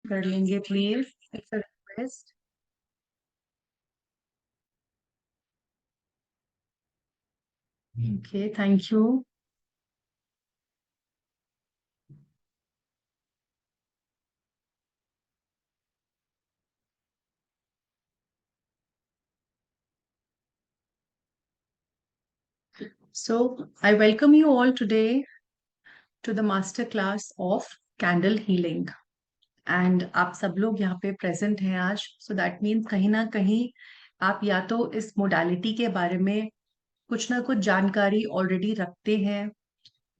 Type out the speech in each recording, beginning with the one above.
कर लेंगे please, it's a request. Okay, thank you. So I welcome you all today to the master class of candle healing. And आप सब लोग यहाँ पे प्रेजेंट हैं आज, सो दैट मीन्स कहीं ना कहीं आप या तो इस मोडालिटी के बारे में कुछ ना कुछ जानकारी ऑलरेडी रखते हैं,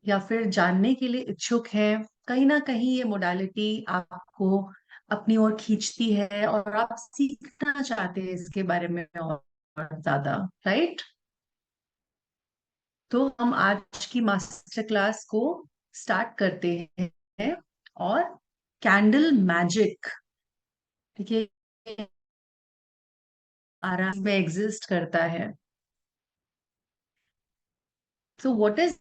या फिर जानने के लिए इच्छुक हैं। कहीं ना कहीं ये मोडालिटी आपको अपनी ओर खींचती है और आप सीखना चाहते हैं इसके बारे में और ज्यादा, राइट? तो हम आज की मास्टर क्लास को स्टार्ट करते हैं। और कैंडल मैजिक, ठीक है, आराम में एग्जिस्ट करता है। सो व्हाट इज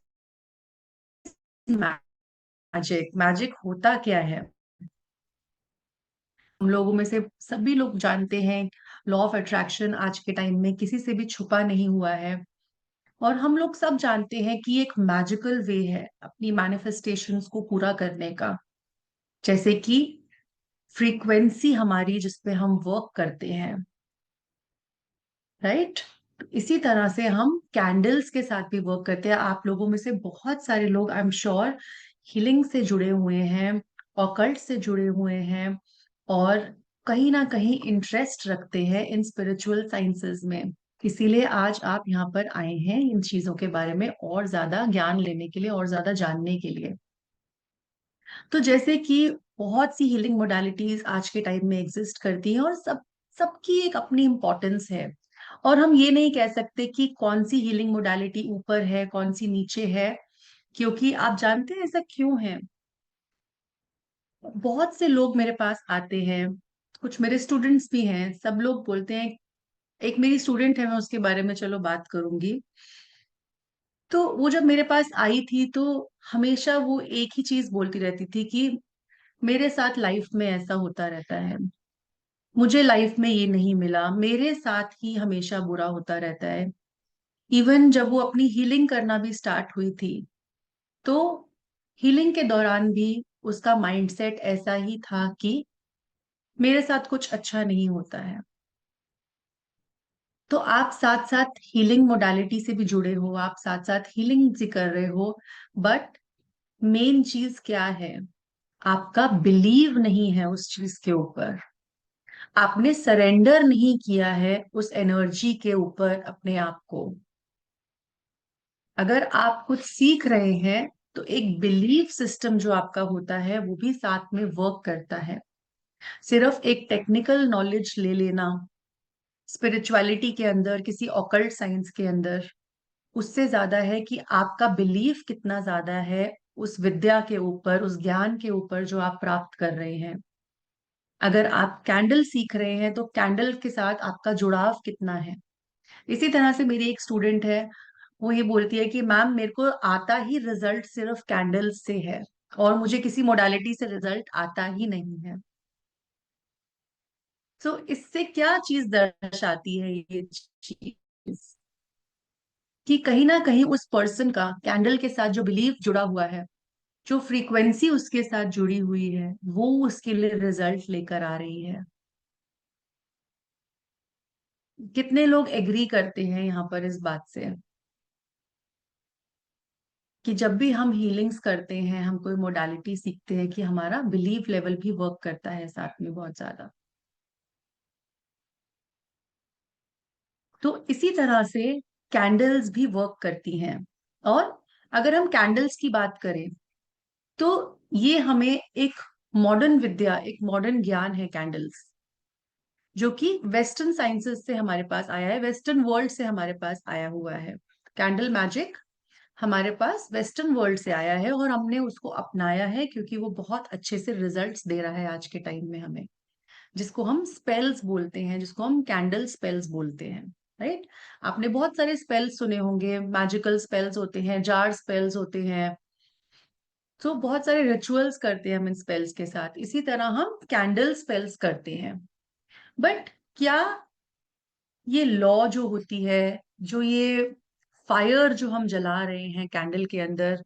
मैजिक? मैजिक होता क्या है? हम लोगों में से सभी लोग जानते हैं, लॉ ऑफ अट्रैक्शन आज के टाइम में किसी से भी छुपा नहीं हुआ है। और हम लोग सब जानते हैं कि एक मैजिकल वे है अपनी मैनिफेस्टेशंस को पूरा करने का। जैसे कि फ्रीक्वेंसी हमारी जिस पे हम वर्क करते हैं, राइट? इसी तरह से हम कैंडल्स के साथ भी वर्क करते हैं। आप लोगों में से बहुत सारे लोग, आई एम श्योर, हीलिंग से जुड़े हुए हैं, ऑकल्ट से जुड़े हुए हैं, और कहीं ना कहीं इंटरेस्ट रखते हैं इन स्पिरिचुअल साइंसेस में। इसीलिए आज आप यहाँ पर आए हैं इन चीजों के बारे में और ज्यादा ज्ञान लेने के लिए और ज्यादा जानने के लिए। तो जैसे कि बहुत सी हीलिंग मोडालिटीज आज के टाइम में एग्जिस्ट करती हैं, और सबकी एक अपनी इम्पोर्टेंस है। और हम ये नहीं कह सकते कि कौन सी हीलिंग मोडालिटी ऊपर है कौन सी नीचे है, क्योंकि आप जानते हैं ऐसा क्यों है। बहुत से लोग मेरे पास आते हैं, कुछ मेरे स्टूडेंट्स भी हैं, सब लोग बोलते हैं। एक मेरी स्टूडेंट है, मैं उसके बारे में चलो बात करूंगी। तो वो जब मेरे पास आई थी तो हमेशा वो एक ही चीज बोलती रहती थी कि मेरे साथ लाइफ में ऐसा होता रहता है, मुझे लाइफ में ये नहीं मिला, मेरे साथ ही हमेशा बुरा होता रहता है। इवन जब वो अपनी हीलिंग करना भी स्टार्ट हुई थी, तो हीलिंग के दौरान भी उसका माइंडसेट ऐसा ही था कि मेरे साथ कुछ अच्छा नहीं होता है। तो आप साथ साथ हीलिंग मोडालिटी से भी जुड़े हो, आप साथ साथ हीलिंग भी कर रहे हो, बट मेन चीज क्या है? आपका बिलीव नहीं है उस चीज के ऊपर। आपने सरेंडर नहीं किया है उस एनर्जी के ऊपर अपने आप को। अगर आप कुछ सीख रहे हैं तो एक बिलीफ सिस्टम जो आपका होता है वो भी साथ में वर्क करता है। सिर्फ एक टेक्निकल नॉलेज ले लेना स्पिरिचुअलिटी के अंदर, किसी ऑकल्ट साइंस के अंदर, उससे ज्यादा है कि आपका बिलीफ कितना ज्यादा है उस विद्या के ऊपर, उस ज्ञान के ऊपर जो आप प्राप्त कर रहे हैं। अगर आप कैंडल सीख रहे हैं तो कैंडल के साथ आपका जुड़ाव कितना है। इसी तरह से मेरी एक स्टूडेंट है, वो ये बोलती है कि मैम मेरे को आता ही रिजल्ट सिर्फ कैंडल से है, और मुझे किसी मोडालिटी से रिजल्ट आता ही नहीं है। तो इससे क्या चीज दर्शाती है ये चीज? कि कहीं ना कहीं उस पर्सन का कैंडल के साथ जो बिलीफ जुड़ा हुआ है, जो फ्रीक्वेंसी उसके साथ जुड़ी हुई है, वो उसके लिए रिजल्ट लेकर आ रही है। कितने लोग एग्री करते हैं यहाँ पर इस बात से कि जब भी हम हीलिंग्स करते हैं, हम कोई मोडालिटी सीखते हैं, कि हमारा बिलीफ लेवल भी वर्क करता है साथ में बहुत ज्यादा। तो इसी तरह से कैंडल्स भी वर्क करती हैं। और अगर हम कैंडल्स की बात करें तो ये हमें एक मॉडर्न विद्या, एक मॉडर्न ज्ञान है कैंडल्स, जो कि वेस्टर्न साइंसेस से हमारे पास आया है, वेस्टर्न वर्ल्ड से हमारे पास आया हुआ है। कैंडल मैजिक हमारे पास वेस्टर्न वर्ल्ड से आया है और हमने उसको अपनाया है क्योंकि वो बहुत अच्छे से रिजल्ट्स दे रहा है आज के टाइम में हमें, जिसको हम स्पेल्स बोलते हैं, जिसको हम कैंडल स्पेल्स बोलते हैं, राइट? आपने बहुत सारे स्पेल्स सुने होंगे, मैजिकल स्पेल्स होते हैं, जार स्पेल्स होते हैं, तो बहुत सारे रिचुअल्स करते हैं हम इन स्पेल्स के साथ, इसी तरह हम कैंडल स्पेल्स करते हैं। बट क्या ये लॉ जो होती है, जो ये फायर जो हम जला रहे हैं कैंडल के अंदर,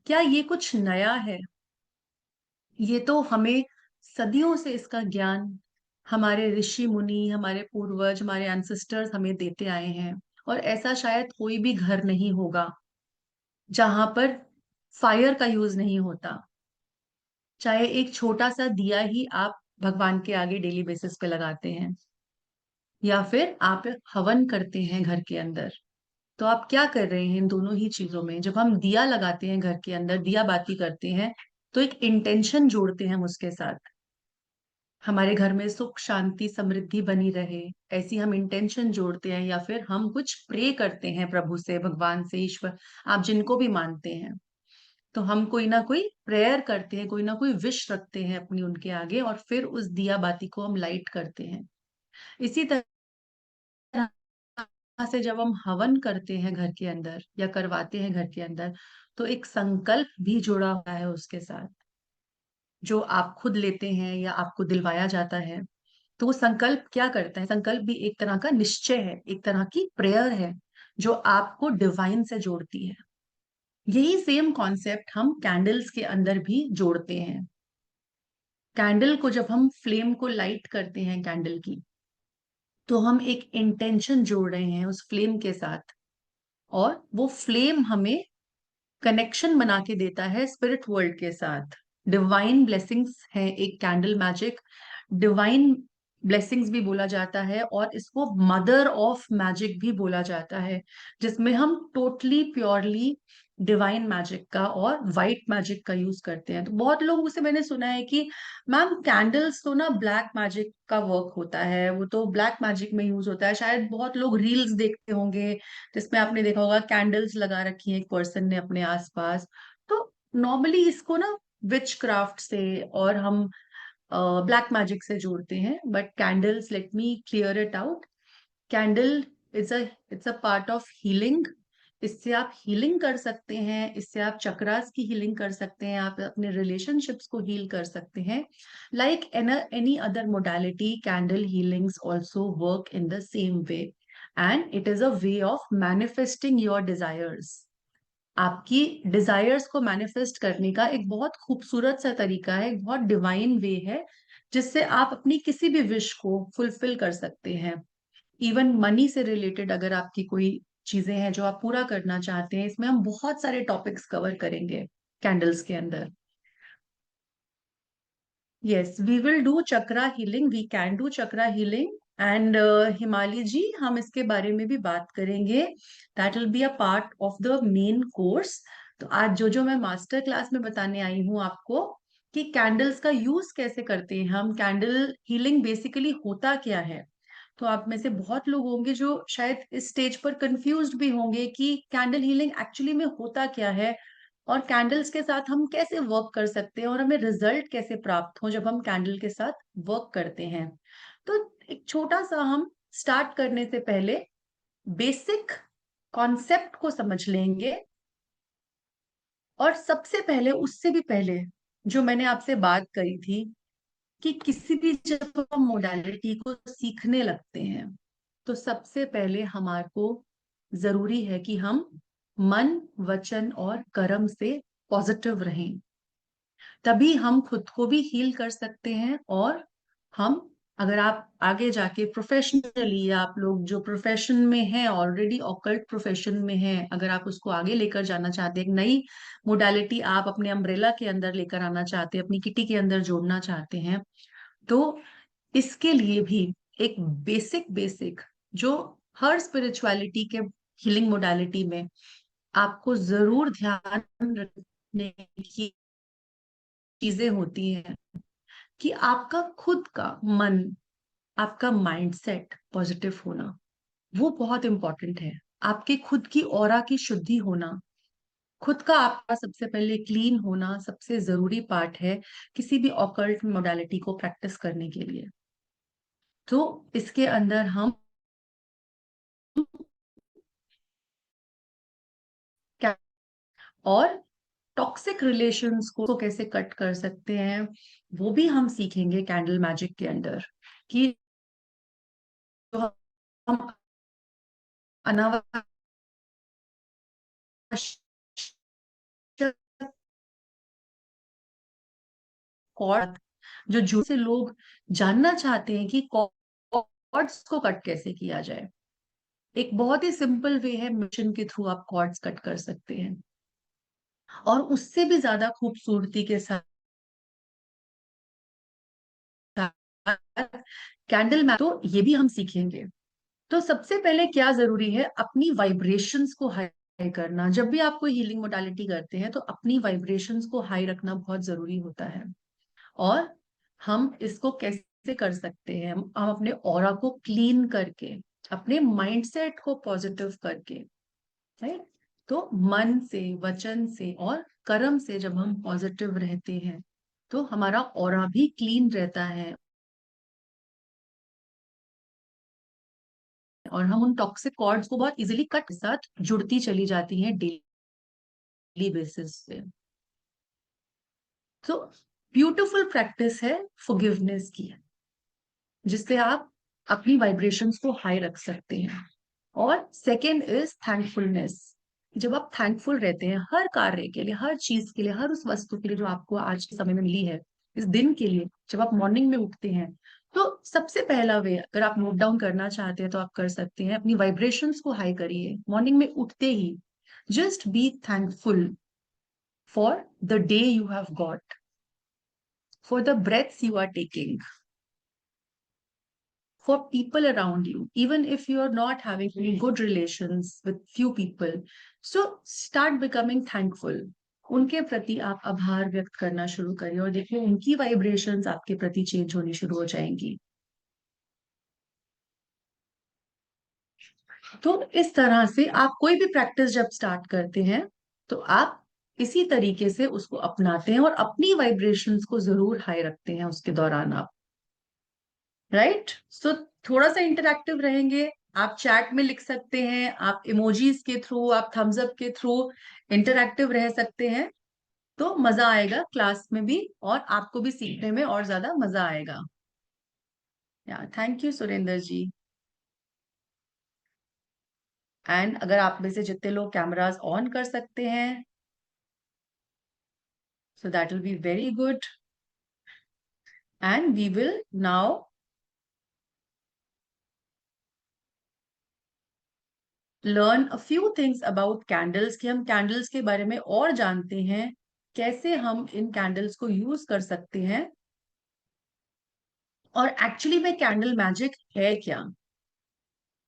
क्या ये कुछ नया है? ये तो हमें सदियों से इसका ज्ञान हमारे ऋषि मुनि, हमारे पूर्वज, हमारे एंसेस्टर्स हमें देते आए हैं। और ऐसा शायद कोई भी घर नहीं होगा जहां पर फायर का यूज नहीं होता। चाहे एक छोटा सा दिया ही आप भगवान के आगे डेली बेसिस पे लगाते हैं, या फिर आप हवन करते हैं घर के अंदर, तो आप क्या कर रहे हैं इन दोनों ही चीजों में? जब हम दिया लगाते हैं घर के अंदर, दिया बाती करते हैं, तो एक इंटेंशन जोड़ते हैं हम उसके साथ, हमारे घर में सुख शांति समृद्धि बनी रहे, ऐसी हम इंटेंशन जोड़ते हैं। या फिर हम कुछ प्रे करते हैं प्रभु से, भगवान से, ईश्वर, आप जिनको भी मानते हैं, तो हम कोई ना कोई प्रेयर करते हैं, कोई ना कोई विश रखते हैं अपनी उनके आगे, और फिर उस दिया बाती को हम लाइट करते हैं। इसी तरह से जब हम हवन करते हैं घर के अंदर या करवाते हैं घर के अंदर, तो एक संकल्प भी जुड़ा हुआ है उसके साथ, जो आप खुद लेते हैं या आपको दिलवाया जाता है। तो वो संकल्प क्या करता है? संकल्प भी एक तरह का निश्चय है, एक तरह की प्रेयर है, जो आपको डिवाइन से जोड़ती है। यही सेम कॉन्सेप्ट हम कैंडल्स के अंदर भी जोड़ते हैं। कैंडल को जब हम फ्लेम को लाइट करते हैं कैंडल की, तो हम एक इंटेंशन जोड़ रहे हैं उस फ्लेम के साथ, और वो फ्लेम हमें कनेक्शन बना के देता है स्पिरिट वर्ल्ड के साथ। डिवाइन ब्लेसिंग्स है एक कैंडल मैजिक, डिवाइन ब्लेसिंग्स भी बोला जाता है, और इसको मदर ऑफ मैजिक भी बोला जाता है, जिसमें हम टोटली प्योरली डिवाइन मैजिक का और वाइट मैजिक का यूज करते हैं। तो बहुत लोगों से मैंने सुना है कि मैम कैंडल्स तो ना ब्लैक मैजिक का वर्क होता है, वो तो ब्लैक मैजिक में यूज होता है। शायद बहुत लोग रील्स देखते होंगे जिसमें आपने देखा होगा कैंडल्स लगा रखी है एक पर्सन ने अपने आसपास। तो नॉर्मली इसको ना विच क्राफ्ट से और हम ब्लैक मैजिक से जोड़ते हैं, but candles, let me clear it out, candle is a it's a part of healing. इससे आप हीलिंग कर सकते हैं, इससे आप चक्रास की हीलिंग कर सकते हैं, आप अपने रिलेशनशिप्स को हील कर सकते हैं। Like any other modality, candle healings also work in the same way, and it is a way of manifesting your desires. आपकी डिजायर्स को मैनिफेस्ट करने का एक बहुत खूबसूरत सा तरीका है, एक बहुत डिवाइन वे है, जिससे आप अपनी किसी भी विश को फुलफिल कर सकते हैं। इवन मनी से रिलेटेड अगर आपकी कोई चीजें हैं जो आप पूरा करना चाहते हैं, इसमें हम बहुत सारे टॉपिक्स कवर करेंगे कैंडल्स के अंदर। Yes, we will do chakra healing, we can do chakra healing. And Himali ji, हम इसके बारे में भी बात करेंगे, that will be a part of the main course. तो आज जो जो मैं मास्टर क्लास में बताने आई हूँ आपको, कि कैंडल्स का यूज कैसे करते हैं हम, कैंडल हीलिंग बेसिकली होता क्या है। तो आप में से बहुत लोग होंगे जो शायद इस स्टेज पर कंफ्यूज्ड भी होंगे कि कैंडल हीलिंग एक्चुअली में होता क्या है, और कैंडल्स के साथ हम कैसे वर्क कर सकते हैं, और हमें रिजल्ट कैसे प्राप्त हो जब हम कैंडल के साथ वर्क करते हैं। तो एक छोटा सा हम स्टार्ट करने से पहले बेसिक कॉन्सेप्ट को समझ लेंगे। और सबसे पहले, उससे भी पहले, जो मैंने आपसे बात करी थी कि किसी भी जब हम मोडालिटी को सीखने लगते हैं, तो सबसे पहले हमारे को जरूरी है कि हम मन, वचन और कर्म से पॉजिटिव रहें। तभी हम खुद को भी हील कर सकते हैं, और हम, अगर आप आगे जाके प्रोफेशनली, आप लोग जो प्रोफेशन में हैं ऑलरेडी, ऑकल्ट प्रोफेशन में हैं, अगर आप उसको आगे लेकर जाना चाहते हैं, एक नई मोडालिटी आप अपने अम्ब्रेला के अंदर लेकर आना चाहते हैं, अपनी किटी के अंदर जोड़ना चाहते हैं, तो इसके लिए भी एक बेसिक बेसिक, जो हर स्पिरिचुअलिटी के हीलिंग मोडालिटी में आपको जरूर ध्यान रखने की चीजें होती हैं, कि आपका खुद का मन, आपका माइंडसेट पॉजिटिव होना, वो बहुत इंपॉर्टेंट है। आपके खुद की ऑरा की शुद्धि होना, खुद का आपका सबसे पहले क्लीन होना सबसे जरूरी पार्ट है किसी भी ऑकल्ट मोडालिटी को प्रैक्टिस करने के लिए। तो इसके अंदर हम क्या, और टॉक्सिक रिलेशंस को कैसे कट कर सकते हैं, वो भी हम सीखेंगे कैंडल मैजिक के अंदर। कि जो हम अनावश्यक कॉर्ड, जो झूठ से लोग जानना चाहते हैं कि कॉर्ड्स को कट कैसे किया जाए, एक बहुत ही सिंपल वे है, मिशन के थ्रू आप कॉर्ड्स कट कर सकते हैं। और उससे भी ज्यादा खूबसूरती के साथ कैंडल मैच, तो ये भी हम सीखेंगे। तो सबसे पहले क्या जरूरी है, अपनी वाइब्रेशंस को हाई करना। जब भी आप कोई हीलिंग मोडालिटी करते हैं तो अपनी वाइब्रेशंस को हाई रखना बहुत जरूरी होता है। और हम इसको कैसे कर सकते हैं, हम अपने ऑरा को क्लीन करके, अपने माइंडसेट को पॉजिटिव करके, राइट। तो मन से, वचन से और कर्म से जब हम पॉजिटिव रहते हैं तो हमारा ऑरा भी क्लीन रहता है, और हम उन टॉक्सिक कॉर्ड्स को बहुत इजीली कट के साथ जुड़ती चली जाती हैं डेली बेसिस पे। तो ब्यूटीफुल प्रैक्टिस है फॉरगिवनेस की, जिससे आप अपनी वाइब्रेशंस को हाई रख सकते हैं। और सेकेंड इज थैंकफुलनेस। जब आप थैंकफुल रहते हैं हर कार्य के लिए, हर चीज के लिए, हर उस वस्तु के लिए जो आपको आज के समय में मिली है, इस दिन के लिए, जब आप मॉर्निंग में उठते हैं, तो सबसे पहला वे, अगर आप नोट डाउन करना चाहते हैं तो आप कर सकते हैं, अपनी वाइब्रेशंस को हाई करिए मॉर्निंग में उठते ही। Just be thankful for the day you have got, for the breaths you are taking, for people around you, even if you are not having any good relations with few people. So start becoming thankful. उनके प्रति आप आभार व्यक्त करना शुरू करिए और देखिए उनकी वाइब्रेशंस आपके प्रति चेंज होनी शुरू हो जाएंगी। तो इस तरह से आप कोई भी प्रैक्टिस जब स्टार्ट करते हैं तो आप इसी तरीके से उसको अपनाते हैं और अपनी वाइब्रेशंस को जरूर हाई रखते हैं उसके दौरान आप, राइट। सो थोड़ा सा इंटरैक्टिव रहेंगे, आप चैट में लिख सकते हैं, आप इमोजीज के थ्रू, आप थम्स अप के थ्रू इंटरैक्टिव रह सकते हैं। तो मजा आएगा क्लास में भी और आपको भी सीखने में और ज्यादा मजा आएगा। या thank you Surendra ji. And अगर आप में से जितने लोग कैमरास ऑन कर सकते हैं, so that will be very good. And we will now learn a few things about candles, कि हम कैंडल्स के बारे में और जानते हैं, कैसे हम इन कैंडल्स को यूज कर सकते हैं, और एक्चुअली में कैंडल मैजिक है क्या।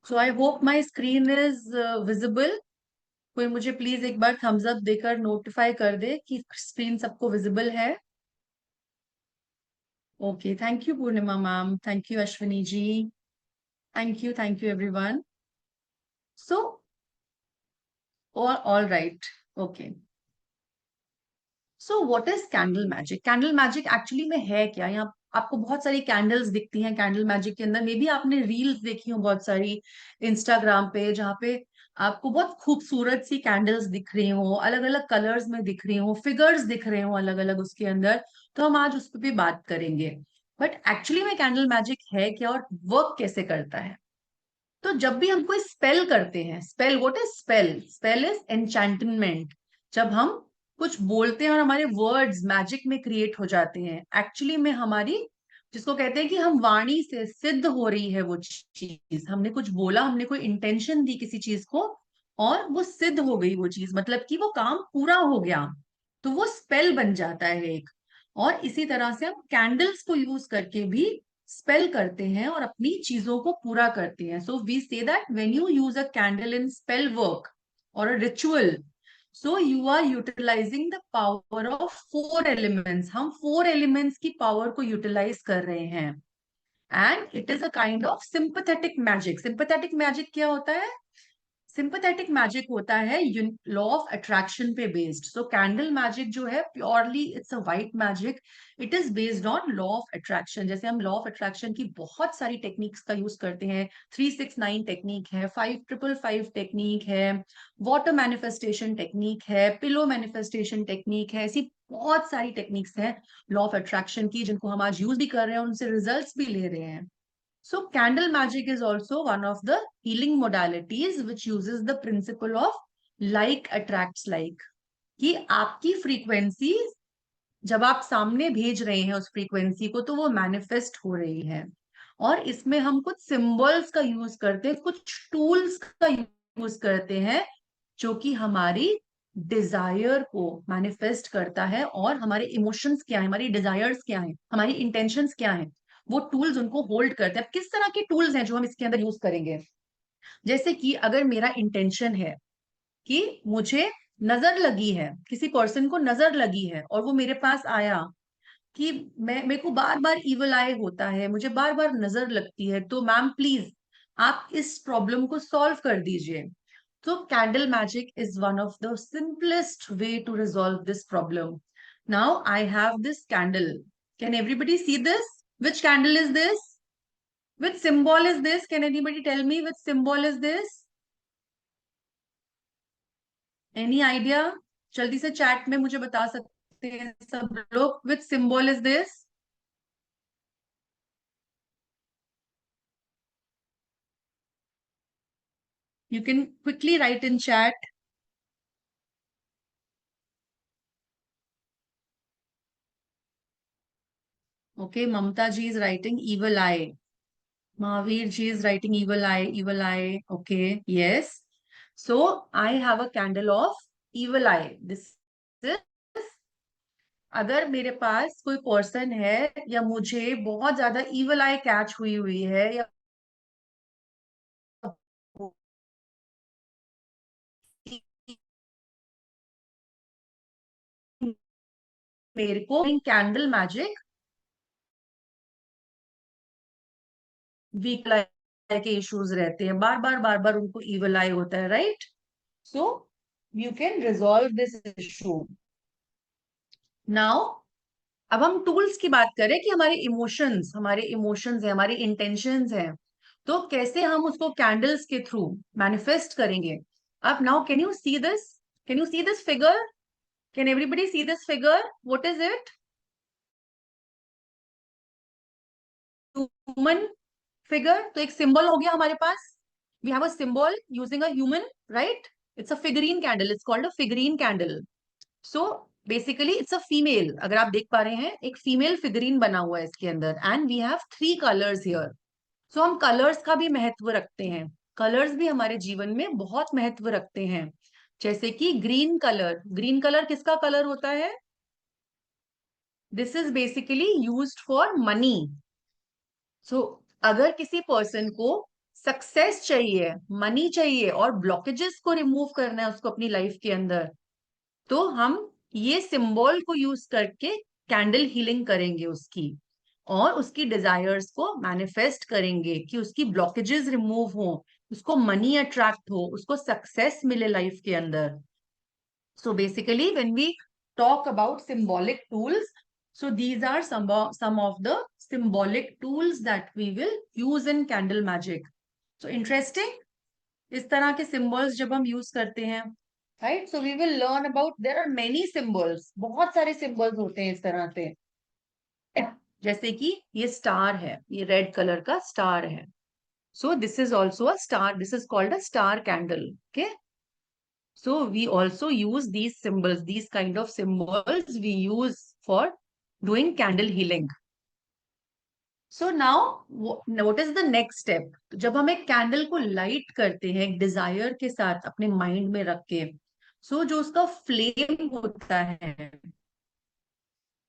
So I hope my screen is visible. कोई मुझे प्लीज एक बार थम्स अप देकर नोटिफाई कर दे कि स्क्रीन सबको विजिबल है। Okay, thank you Purnima ma'am, thank you Ashwini ji, thank you everyone. So all right, okay. So what is candle magic, candle magic actually में है क्या। यहाँ आपको बहुत सारी कैंडल्स दिखती हैं कैंडल मैजिक के अंदर, मे बी आपने रील्स देखी हो बहुत सारी इंस्टाग्राम पे, जहाँ पे आपको बहुत खूबसूरत सी कैंडल्स दिख रही हो, अलग अलग कलर्स में दिख रही हो, फिगर्स दिख रहे हो अलग अलग उसके अंदर। तो हम आज उस पर भी बात करेंगे, बट एक्चुअली में कैंडल मैजिक है क्या और वर्क कैसे करता है। तो जब भी हम कोई स्पेल करते हैं, spell, what is spell, spell is enchantment. जब हम कुछ बोलते हैं और हमारे वर्ड्स मैजिक में क्रिएट हो जाते हैं, एक्चुअली में हमारी, जिसको कहते हैं कि हम वाणी से सिद्ध हो रही है वो चीज, हमने कुछ बोला, हमने कोई इंटेंशन दी किसी चीज को और वो सिद्ध हो गई वो चीज, मतलब कि वो काम पूरा हो गया, तो वो स्पेल बन जाता है एक। और इसी तरह से हम कैंडल्स को यूज करके भी स्पेल करते हैं और अपनी चीजों को पूरा करते हैं। So we say that when you use a candle in spell work और a ritual, so you are utilizing the power of four elements. हम फोर एलिमेंट्स की पावर को यूटिलाइज कर रहे हैं, and it is a kind of sympathetic magic. Sympathetic magic क्या होता है, सिंपथेटिक मैजिक होता है लॉ ऑफ अट्रैक्शन पे बेस्ड. सो कैंडल मैजिक जो है purely it's a white magic. It is based on law of attraction. जैसे हम लॉ ऑफ अट्रैक्शन की बहुत सारी टेक्निक्स का यूज करते हैं. 369 टेक्निक है, 5555 टेक्निक है, वाटर मैनिफेस्टेशन टेक्निक है, पिलो मैनिफेस्टेशन टेक्निक है. ऐसी बहुत सारी टेक्निक्स हैं लॉ ऑफ अट्रैक्शन की जिनको हम आज यूज भी कर रहे हैं और उनसे रिजल्ट्स भी ले रहे हैं. So candle magic is also one of the healing modalities which uses the principle of like attracts like. कि आपकी फ्रीक्वेंसी जब आप सामने भेज रहे हैं उस फ्रीक्वेंसी को तो वो मैनिफेस्ट हो रही है. और इसमें हम कुछ सिंबल्स का यूज करते हैं, कुछ टूल्स का यूज करते हैं जो कि हमारी डिजायर को मैनिफेस्ट करता है. और हमारे इमोशंस क्या है, हमारी डिजायर्स क्या है, हमारी इंटेंशंस क्या है, वो टूल्स उनको होल्ड करते हैं. अब किस तरह के टूल्स हैं जो हम इसके अंदर यूज करेंगे? जैसे कि अगर मेरा इंटेंशन है कि मुझे नजर लगी है, किसी पर्सन को नजर लगी है और वो मेरे पास आया कि मैं मेरे को बार बार इवल आई होता है, मुझे बार बार नजर लगती है, तो मैम प्लीज आप इस प्रॉब्लम को सॉल्व कर दीजिए. तो candle magic is one of the simplest way to resolve this problem. Now I have this candle. Can everybody see this? Which candle is this? Which symbol is this? Can anybody tell me which symbol is this? Any idea? जल्दी से chat में मुझे बता सकते हैं सब लोग. Which symbol is this? You can quickly write in chat. Okay, Mamta ji is writing evil eye. Mahavir ji is writing evil eye, evil eye. Okay, yes. So I have a candle of evil eye. This is, अगर मेरे पास कोई person है या मुझे बहुत ज्यादा evil I catch हुई हुई है या मेरे को कैंडल मैजिक वीक आई के इश्यूज रहते हैं, बार बार उनको इवल आई होता है, right? So you can resolve this issue. Now अब हम टूल्स की बात करें कि हमारे इमोशंस है, हमारे इंटेंशंस हैं, तो कैसे हम उसको कैंडल्स के थ्रू मैनिफेस्ट करेंगे. अब now can you see this? Can you see this figure? Can everybody see this figure? What is it? Human figure. तो एक सिंबल हो गया हमारे पास. We have a symbol using a human, right? It's a figurine candle. It's called a figurine candle. So basically it's a female. अगर आप देख पा रहे हैं एक फीमेल फिगरीन बना हुआ है इसके अंदर. And we have 3 colours here. So हम कलर्स का भी महत्व रखते हैं. कलर्स भी हमारे जीवन में बहुत महत्व रखते हैं. जैसे कि ग्रीन कलर. ग्रीन कलर किसका कलर होता है? This is basically used for money. So अगर किसी पर्सन को सक्सेस चाहिए, मनी चाहिए और ब्लॉकेजेस को रिमूव करना है उसको अपनी लाइफ के अंदर, तो हम ये सिंबल को यूज करके कैंडल हीलिंग करेंगे उसकी. और उसकी डिजायर्स को मैनिफेस्ट करेंगे कि उसकी ब्लॉकेजेस रिमूव हो, उसको मनी अट्रैक्ट हो, उसको सक्सेस मिले लाइफ के अंदर. So basically, when we talk about symbolic tools, so these are some of the symbolic tools that we will use in candle magic. So interesting. इस तरह के symbols जब हम use करते हैं, right? So we will learn about, there are many symbols. बहुत सारे symbols होते हैं इस तरह से. जैसे कि ये स्टार है, ये रेड कलर का स्टार है. So this is also a star. This is called a star candle. Okay. So we also use these symbols, these kind of symbols we use for doing candle healing. So now what is the next step? जब हम एक candle को light करते हैं एक Dzire के साथ अपने माइंड में रख के, सो जो उसका फ्लेम होता है,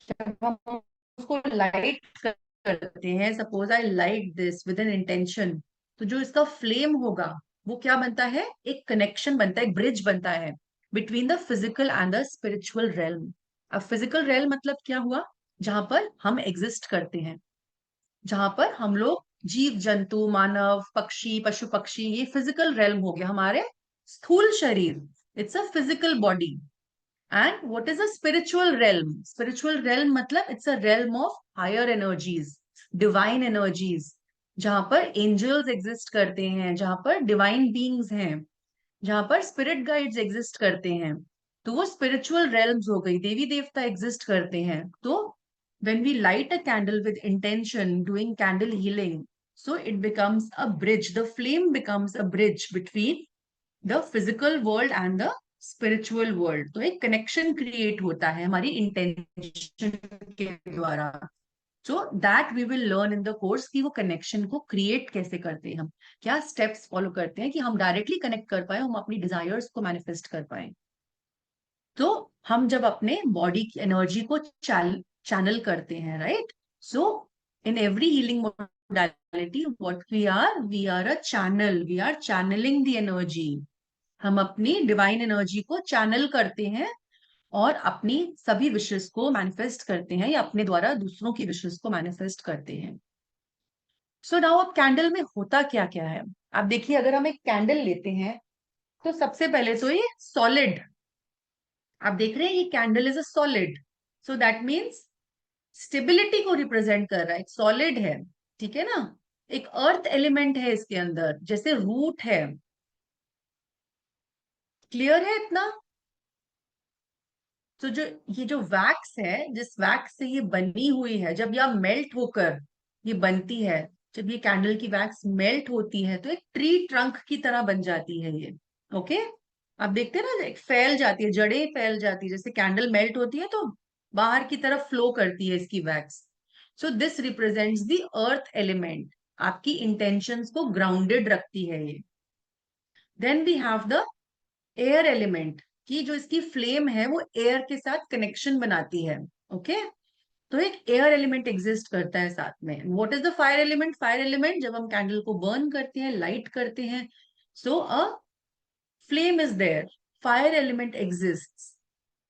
जब हम उसको लाइट करते हैं, suppose I light this with an intention, तो जो इसका फ्लेम होगा वो क्या बनता है? एक कनेक्शन बनता है, एक ब्रिज बनता है between the physical and the spiritual realm. अब फिजिकल रेल्म मतलब क्या हुआ? जहां पर हम एग्जिस्ट करते हैं, जहां पर हम लोग जीव जंतु, मानव, पक्षी, पशु पक्षी, ये फिजिकल रेल्म हो गया हमारे स्थूल शरीर, it's a physical body. And what is a spiritual realm? Spiritual realm मतलब it's a realm of higher energies, divine energies, जहां पर एंजल्स एग्जिस्ट करते हैं, जहां पर डिवाइन बीइंग्स हैं, जहां पर स्पिरिट गाइड्स एग्जिस्ट करते हैं। तो वो स्पिरिचुअल रेल्म्स हो गई, देवी देवता एग्जिस्ट करते हैं। तो when we light a candle with intention doing candle healing, so it becomes a bridge, the flame becomes a bridge between the physical world and the spiritual world। तो एक connection create होता है हमारी intention के द्वारा। So that we will learn in the course कि वो connection को क्रिएट कैसे करते हैं हम, क्या स्टेप्स फॉलो करते हैं कि हम डायरेक्टली कनेक्ट कर पाए, हम अपनी डिजायर्स को मैनिफेस्ट कर पाए। तो हम जब अपने बॉडी की एनर्जी को चैनल करते हैं, right? So in every healing modality what we are a channel, we are channelling the energy. हम अपनी डिवाइन एनर्जी को चैनल करते हैं और अपनी सभी विशेष को मैनिफेस्ट करते हैं, या अपने द्वारा दूसरों की विशेष को मैनिफेस्ट करते हैं। सो नाउ अब कैंडल में होता क्या क्या है? आप देखिए, अगर हम एक कैंडल लेते हैं तो सबसे पहले तो ये सॉलिड, आप देख रहे हैं ये candle is a solid, so that means stability को रिप्रेजेंट कर रहा है, सॉलिड है, ठीक है ना? एक अर्थ एलिमेंट है इसके अंदर, जैसे रूट है। क्लियर है इतना? तो जो ये जो वैक्स है, जिस वैक्स से ये बनी हुई है, जब यह मेल्ट होकर ये बनती है, जब ये कैंडल की वैक्स मेल्ट होती है तो एक ट्री ट्रंक की तरह बन जाती है ये। ओके, आप देखते हैं ना, एक फैल जाती है, जड़ें फैल जाती है, जैसे कैंडल मेल्ट होती है तो बाहर की तरफ फ्लो करती है इसकी wax. So this represents the earth element, आपकी इंटेंशंस को ग्राउंडेड रखती है ये। Then we have the air element, की जो इसकी फ्लेम है वो एयर के साथ कनेक्शन बनाती है। ओके, तो एक एयर एलिमेंट एग्जिस्ट करता है साथ में। What is the fire element? Fire element जब हम कैंडल को बर्न करते हैं, लाइट करते हैं, so a flame is there, fire element exist.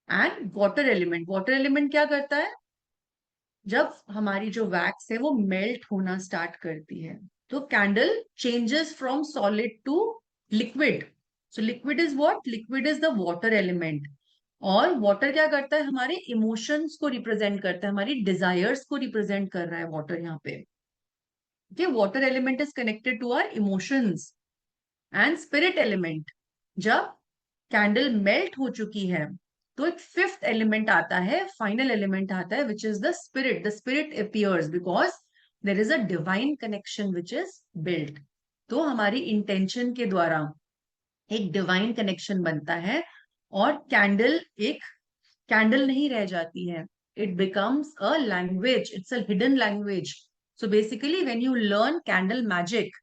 And water element, water element क्या करता है? जब हमारी जो वैक्स है वो मेल्ट होना स्टार्ट करती है तो candle changes from solid to liquid. So liquid is what? Liquid is the water element. और वाटर क्या करता है? हमारे इमोशंस को रिप्रेजेंट करता है, हमारी डिजायर्स को रिप्रेजेंट कर रहा है वाटर यहाँ पे। Okay, water element is connected to our emotions. And spirit element, जब कैंडल मेल्ट हो चुकी है तो एक फिफ्थ एलिमेंट आता है, फाइनल एलिमेंट आता है, which is the spirit. The spirit appears because there is a divine connection which is built. तो हमारी इंटेंशन के द्वारा एक डिवाइन कनेक्शन बनता है और कैंडल एक कैंडल नहीं रह जाती है, it becomes a language, it's a hidden language. So basically when you learn candle magic,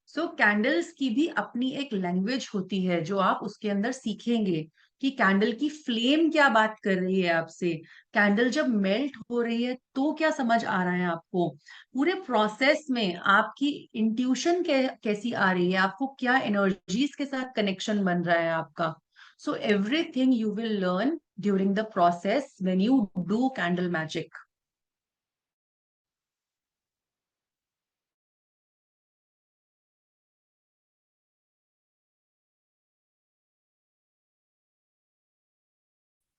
so candles की भी अपनी एक लैंग्वेज होती है जो आप उसके अंदर सीखेंगे कि कैंडल की फ्लेम क्या बात कर रही है आपसे, कैंडल जब मेल्ट हो रही है तो क्या समझ आ रहा है आपको, पूरे प्रोसेस में आपकी इंट्यूशन कैसी आ रही है, आपको क्या एनर्जीज के साथ कनेक्शन बन रहा है आपका। So everything you will learn during the process when you do candle magic.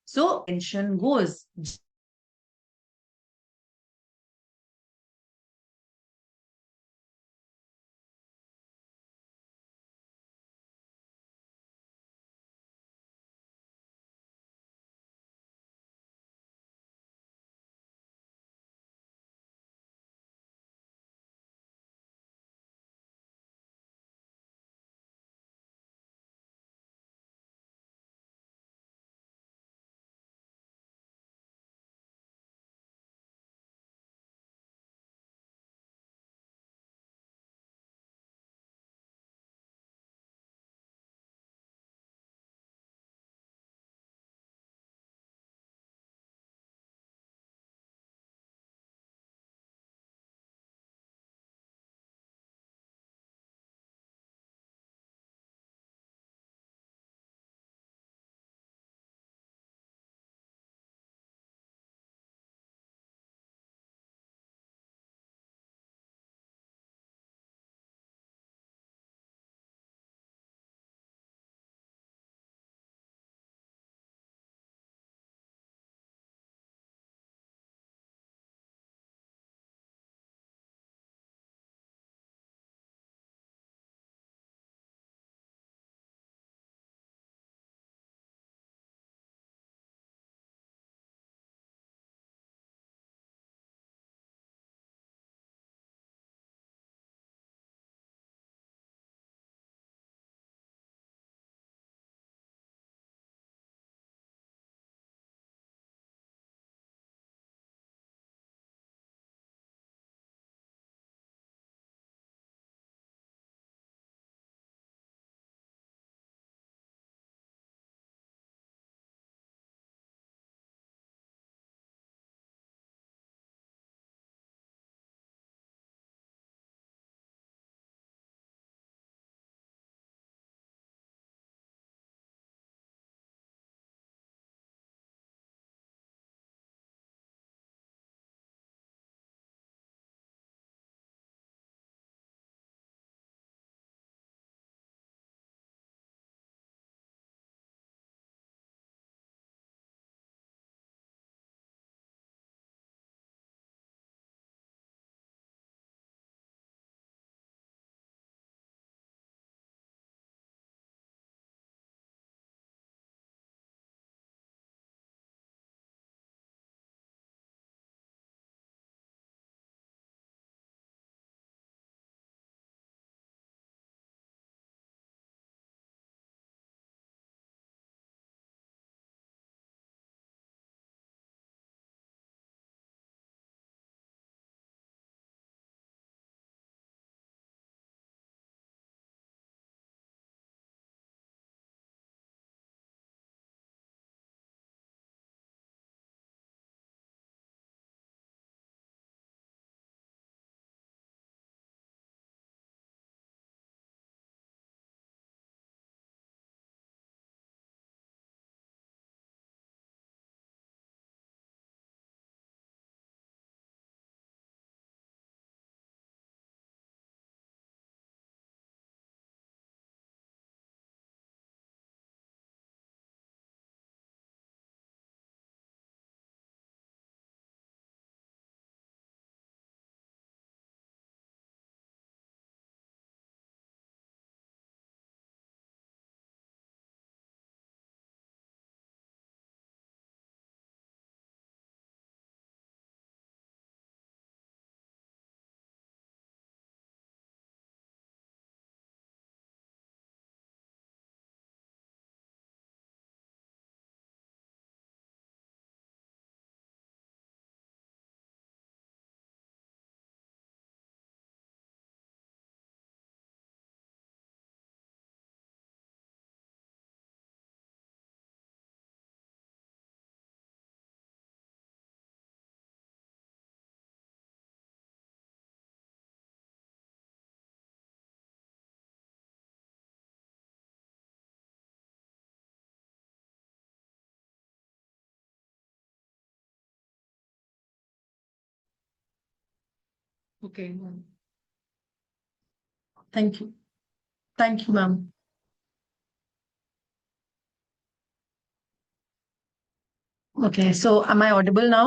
So attention goes okay, thank you, thank you ma'am. Okay, so am I audible now?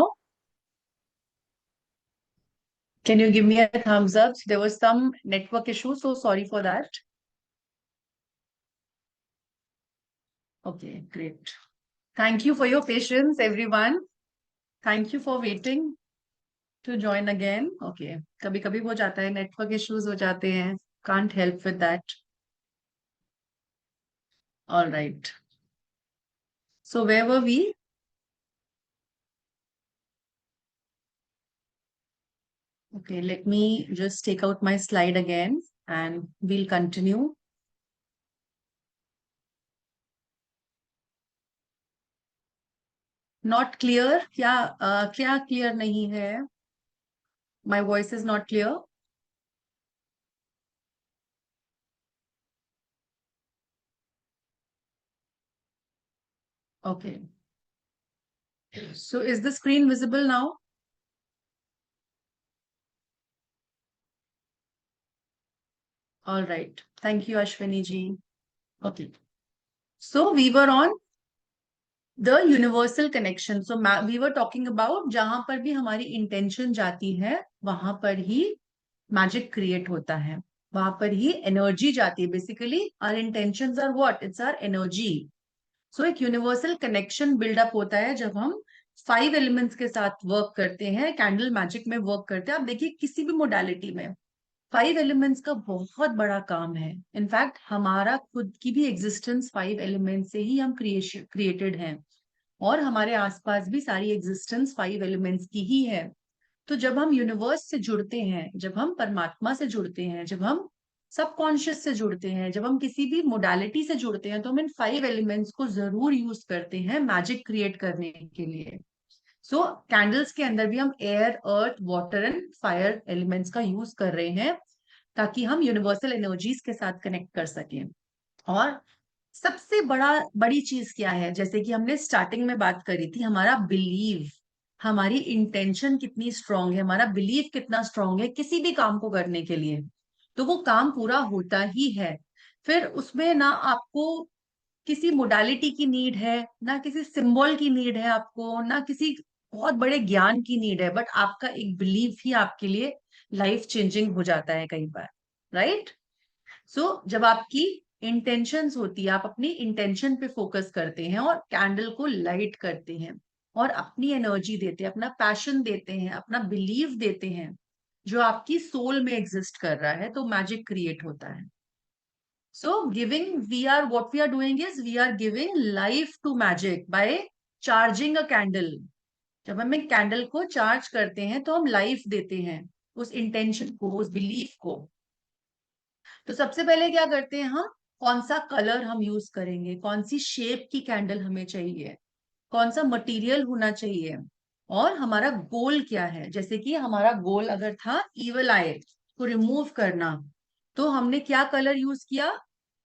Can you give me a thumbs up? There was some network issue, so sorry for that. Okay, great. Thank you for your patience, everyone. Thank you for waiting to join again. Okay, कभी कभी हो जाता है, network issues हो जाते हैं. Can't help with that. All right. So where were we? Okay, let me just take out my slide again and we'll continue. Not clear? क्या clear नहीं है? My voice is not clear. Okay. So is the screen visible now? All right. Thank you, Ashwini ji. Okay. So we were on the universal connection. So we were talking about जहां पर भी हमारी intention जाती है, वहां पर ही magic create होता है. वहां पर ही energy जाती है. Basically, our intentions are what? It's our energy. So एक यूनिवर्सल कनेक्शन बिल्डअप होता है जब हम 5 एलिमेंट्स के साथ वर्क करते हैं, कैंडल मैजिक में वर्क करते हैं. आप देखिए किसी भी मोडालिटी में 5 एलिमेंट्स का बहुत बड़ा काम है. इनफैक्ट हमारा खुद की भी एग्जिस्टेंस 5 एलिमेंट्स से ही हम क्रिएटेड हैं, और हमारे आसपास भी सारी एग्जिस्टेंस 5 एलिमेंट्स की ही है. तो जब हम यूनिवर्स से जुड़ते हैं, जब हम परमात्मा से जुड़ते हैं, जब हम सबकॉन्शियस से जुड़ते हैं, जब हम किसी भी मोडालिटी से जुड़ते हैं, तो हम इन 5 एलिमेंट्स को जरूर यूज करते हैं मैजिक क्रिएट करने के लिए. सो कैंडल्स के अंदर भी हम air, earth, water and fire elements का यूज कर रहे हैं, ताकि हम यूनिवर्सल एनर्जीज के साथ कनेक्ट कर सकें. और सबसे बड़ी चीज क्या है, जैसे कि हमने स्टार्टिंग में बात करी थी, हमारा बिलीव. हमारी इंटेंशन कितनी स्ट्रांग है, हमारा बिलीव कितना स्ट्रांग है किसी भी काम को करने के लिए, तो वो काम पूरा होता ही है. फिर उसमें ना आपको किसी मोडालिटी की नीड है, ना किसी सिंबल की नीड है आपको, ना किसी बहुत बड़े ज्ञान की नीड है, बट आपका एक बिलीव ही आपके लिए लाइफ चेंजिंग हो जाता है कई बार. राइट? सो जब आपकी इंटेंशंस होती है, आप अपनी इंटेंशन पे फोकस करते हैं और कैंडल को लाइट करते हैं और अपनी एनर्जी देते हैं, अपना पैशन देते हैं, अपना बिलीव देते हैं, जो आपकी सोल में एग्जिस्ट कर रहा है, तो मैजिक क्रिएट होता है. So giving, what we are doing is we are giving life to magic by charging a candle. जब हम एक कैंडल को चार्ज करते हैं तो हम लाइफ देते हैं उस इंटेंशन को, उस बिलीफ को. तो सबसे पहले क्या करते हैं हम, कौन सा कलर हम यूज करेंगे, कौन सी शेप की कैंडल हमें चाहिए, कौन सा मटेरियल होना चाहिए, और हमारा गोल क्या है. जैसे कि हमारा गोल अगर था इवल आई को रिमूव करना, तो हमने क्या कलर यूज किया,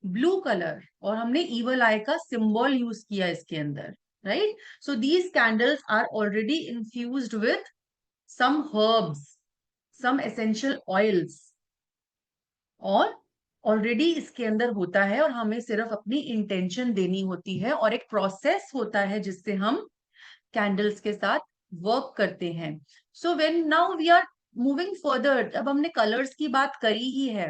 ब्लू कलर, और हमने इवल आई का सिंबल यूज किया इसके अंदर. Right? So these candles are already infused with some herbs, some essential oils, और ऑलरेडी इसके अंदर होता है, और हमें सिर्फ अपनी इंटेंशन देनी होती है, और एक प्रोसेस होता है जिससे हम कैंडल्स के साथ वर्क करते हैं. So when now we are moving further, अब हमने कलर्स की बात करी ही है,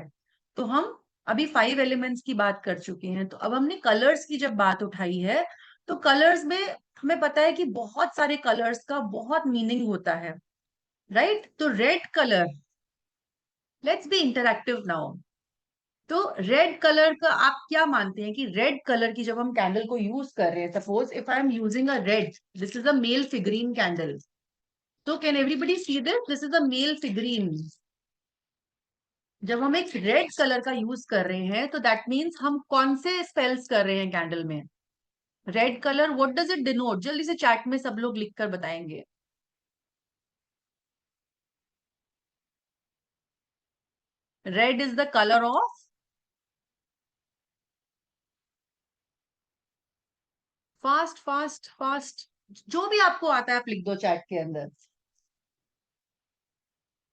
तो हम अभी 5 एलिमेंट्स की बात कर चुके हैं, तो अब हमने कलर्स की जब बात उठाई है, तो कलर्स में हमें पता है कि बहुत सारे कलर्स का बहुत मीनिंग होता है. राइट? तो red colour, let's be interactive now. तो रेड कलर का आप क्या मानते हैं कि रेड कलर की जब हम कैंडल को यूज कर रहे हैं, suppose if I am using a red, this is a male figurine candle, तो can everybody see this is a male figurine. जब हम एक रेड कलर का यूज कर रहे हैं, तो दैट मीन्स हम कौन से स्पेल्स कर रहे हैं कैंडल में. Red colour, what does it denote? जल्दी से चैट में सब लोग लिखकर बताएंगे. Red is the colour of, fast fast fast, जो भी आपको आता है आप लिख दो चैट के अंदर.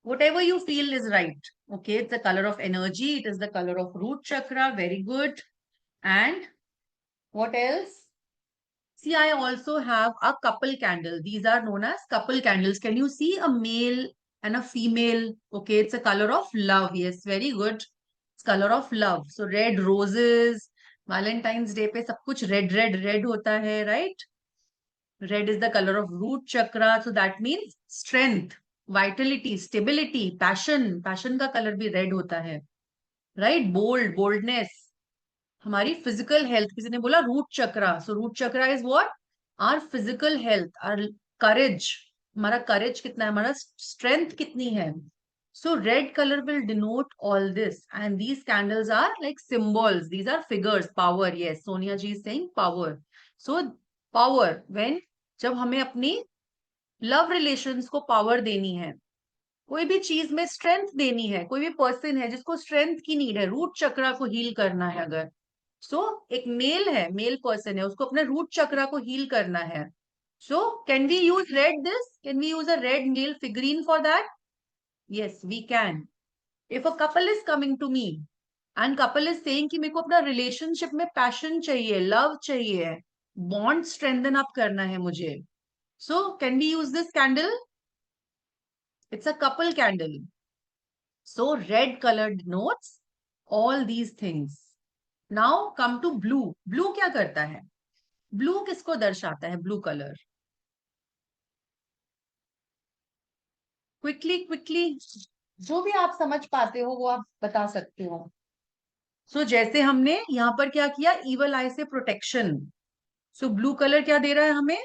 Whatever you feel is right. Okay, it's the color of energy. It is the color of root chakra. Very good. And what else? See, I also have a couple candle. These are known as couple candles. Can you see a male and a female? Okay, it's a color of love. Yes, very good. It's color of love. So red roses. Valentine's Day पे सब कुछ red red red होता है, right? Red is the color of root chakra. So that means strength, vitality, stability, passion. Passion का color भी red होता है, right? Bold, boldness. हमारी physical health. किसी ने बोला root chakra. So root chakra is what? Our physical health, our courage. हमारा courage कितना है? हमारा strength कितनी है? So red color will denote all this. And these candles are like symbols. These are figures. Power. Yes. Sonia ji is saying power. So power. When जब हमें अपनी love relations को पावर देनी है, कोई भी चीज में स्ट्रेंथ देनी है, कोई भी पर्सन है जिसको स्ट्रेंथ की नीड है, रूट चक्रा को हील करना है, अगर सो एक मेल है, मेल पर्सन है, उसको अपने रूट चक्रा को हील करना है. So can we use red this? Can we use a red male figurine for that? Yes we can. If a couple is coming to me and couple is saying कि मेरे को अपना relationship में passion चाहिए, love चाहिए, bond strengthen up करना है मुझे, so can we use this candle? It's a couple candle. So red color denotes all these things. Now come to blue. Blue क्या करता है? Blue किसको दर्शाता है? Blue color. Quickly, जो भी आप समझ पाते हो वो आप बता सकते हो. So जैसे हमने यहाँ पर क्या किया? Evil eye से protection. So blue color क्या दे रहा है हमें?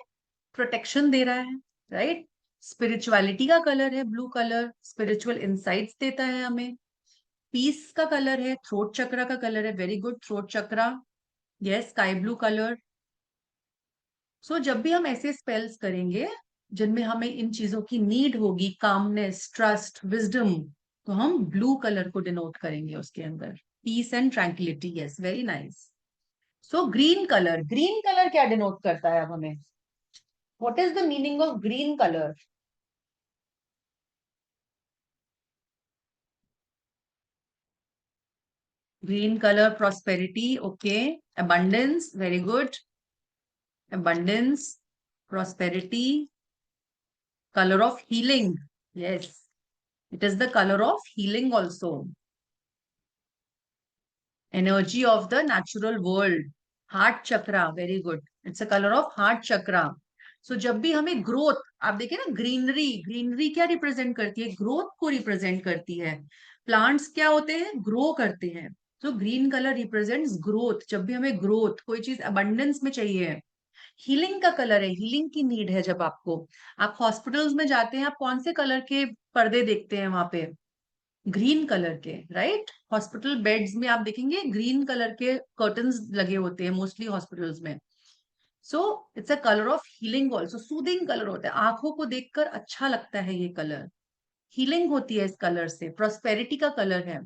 Protection दे रहा है, right? Spirituality का color है blue color. Spiritual insights देता है हमें. पीस का कलर है, थ्रोट चक्रा का कलर है. Very good, throat chakra. Yes, sky blue colour. So जब भी हम ऐसे स्पेल्स करेंगे जिनमें हमें इन चीजों की नीड होगी, कामनेस, ट्रस्ट, विजडम, तो हम ब्लू कलर को डिनोट करेंगे उसके अंदर. Peace and tranquillity. Yes, very nice. So green colour. Green colour क्या डिनोट करता है अब हमें? What is the meaning of green colour? Green colour prosperity. Okay. abundance. Very good. abundance, prosperity, color of healing. Yes, it is the color of healing also. Energy of the natural world. Heart chakra. Very good. It's a color of heart chakra. So जब भी हमें growth, आप देखिए ना, greenery. Greenery क्या represent करती है? Growth को रिप्रेजेंट करती है. प्लांट्स क्या होते हैं? ग्रो करते हैं. तो ग्रीन कलर रिप्रेजेंट्स ग्रोथ. जब भी हमें ग्रोथ, कोई चीज अबंडेंस में चाहिए. हीलिंग का कलर है, हीलिंग की नीड है. जब आपको, आप हॉस्पिटल्स में जाते हैं, आप कौन से कलर के पर्दे देखते हैं वहां पे? ग्रीन कलर के, राइट? हॉस्पिटल बेड्स में आप देखेंगे ग्रीन कलर के कर्टन्स लगे होते हैं मोस्टली हॉस्पिटल्स में. So it's a colour of healing also. Soothing colour होता है, आंखों को देखकर अच्छा लगता है ये कलर. हीलिंग होती है इस कलर से. प्रोस्पेरिटी का कलर है.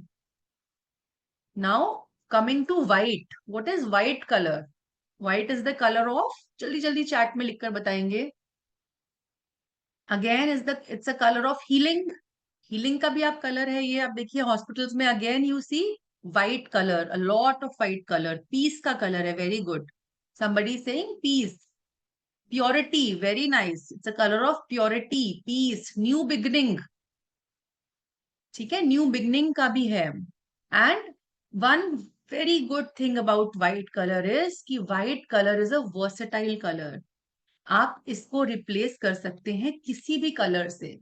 Now coming to white. What is white colour? White is the colour of, जल्दी जल्दी चैट में लिखकर बताएंगे. Again it's a colour of healing. Healing का भी आप कलर है ये. आप देखिए हॉस्पिटल्स में again you see white colour, a lot of white colour. Peace का कलर है. Very good. somebody saying peace. Purity. Very nice. It's a colour of purity, peace, new beginning. ठीक है, न्यू बिगनिंग का भी है. And one very good thing about white colour is कि white colour is a versatile colour. आप इसको replace कर सकते हैं किसी भी कलर से.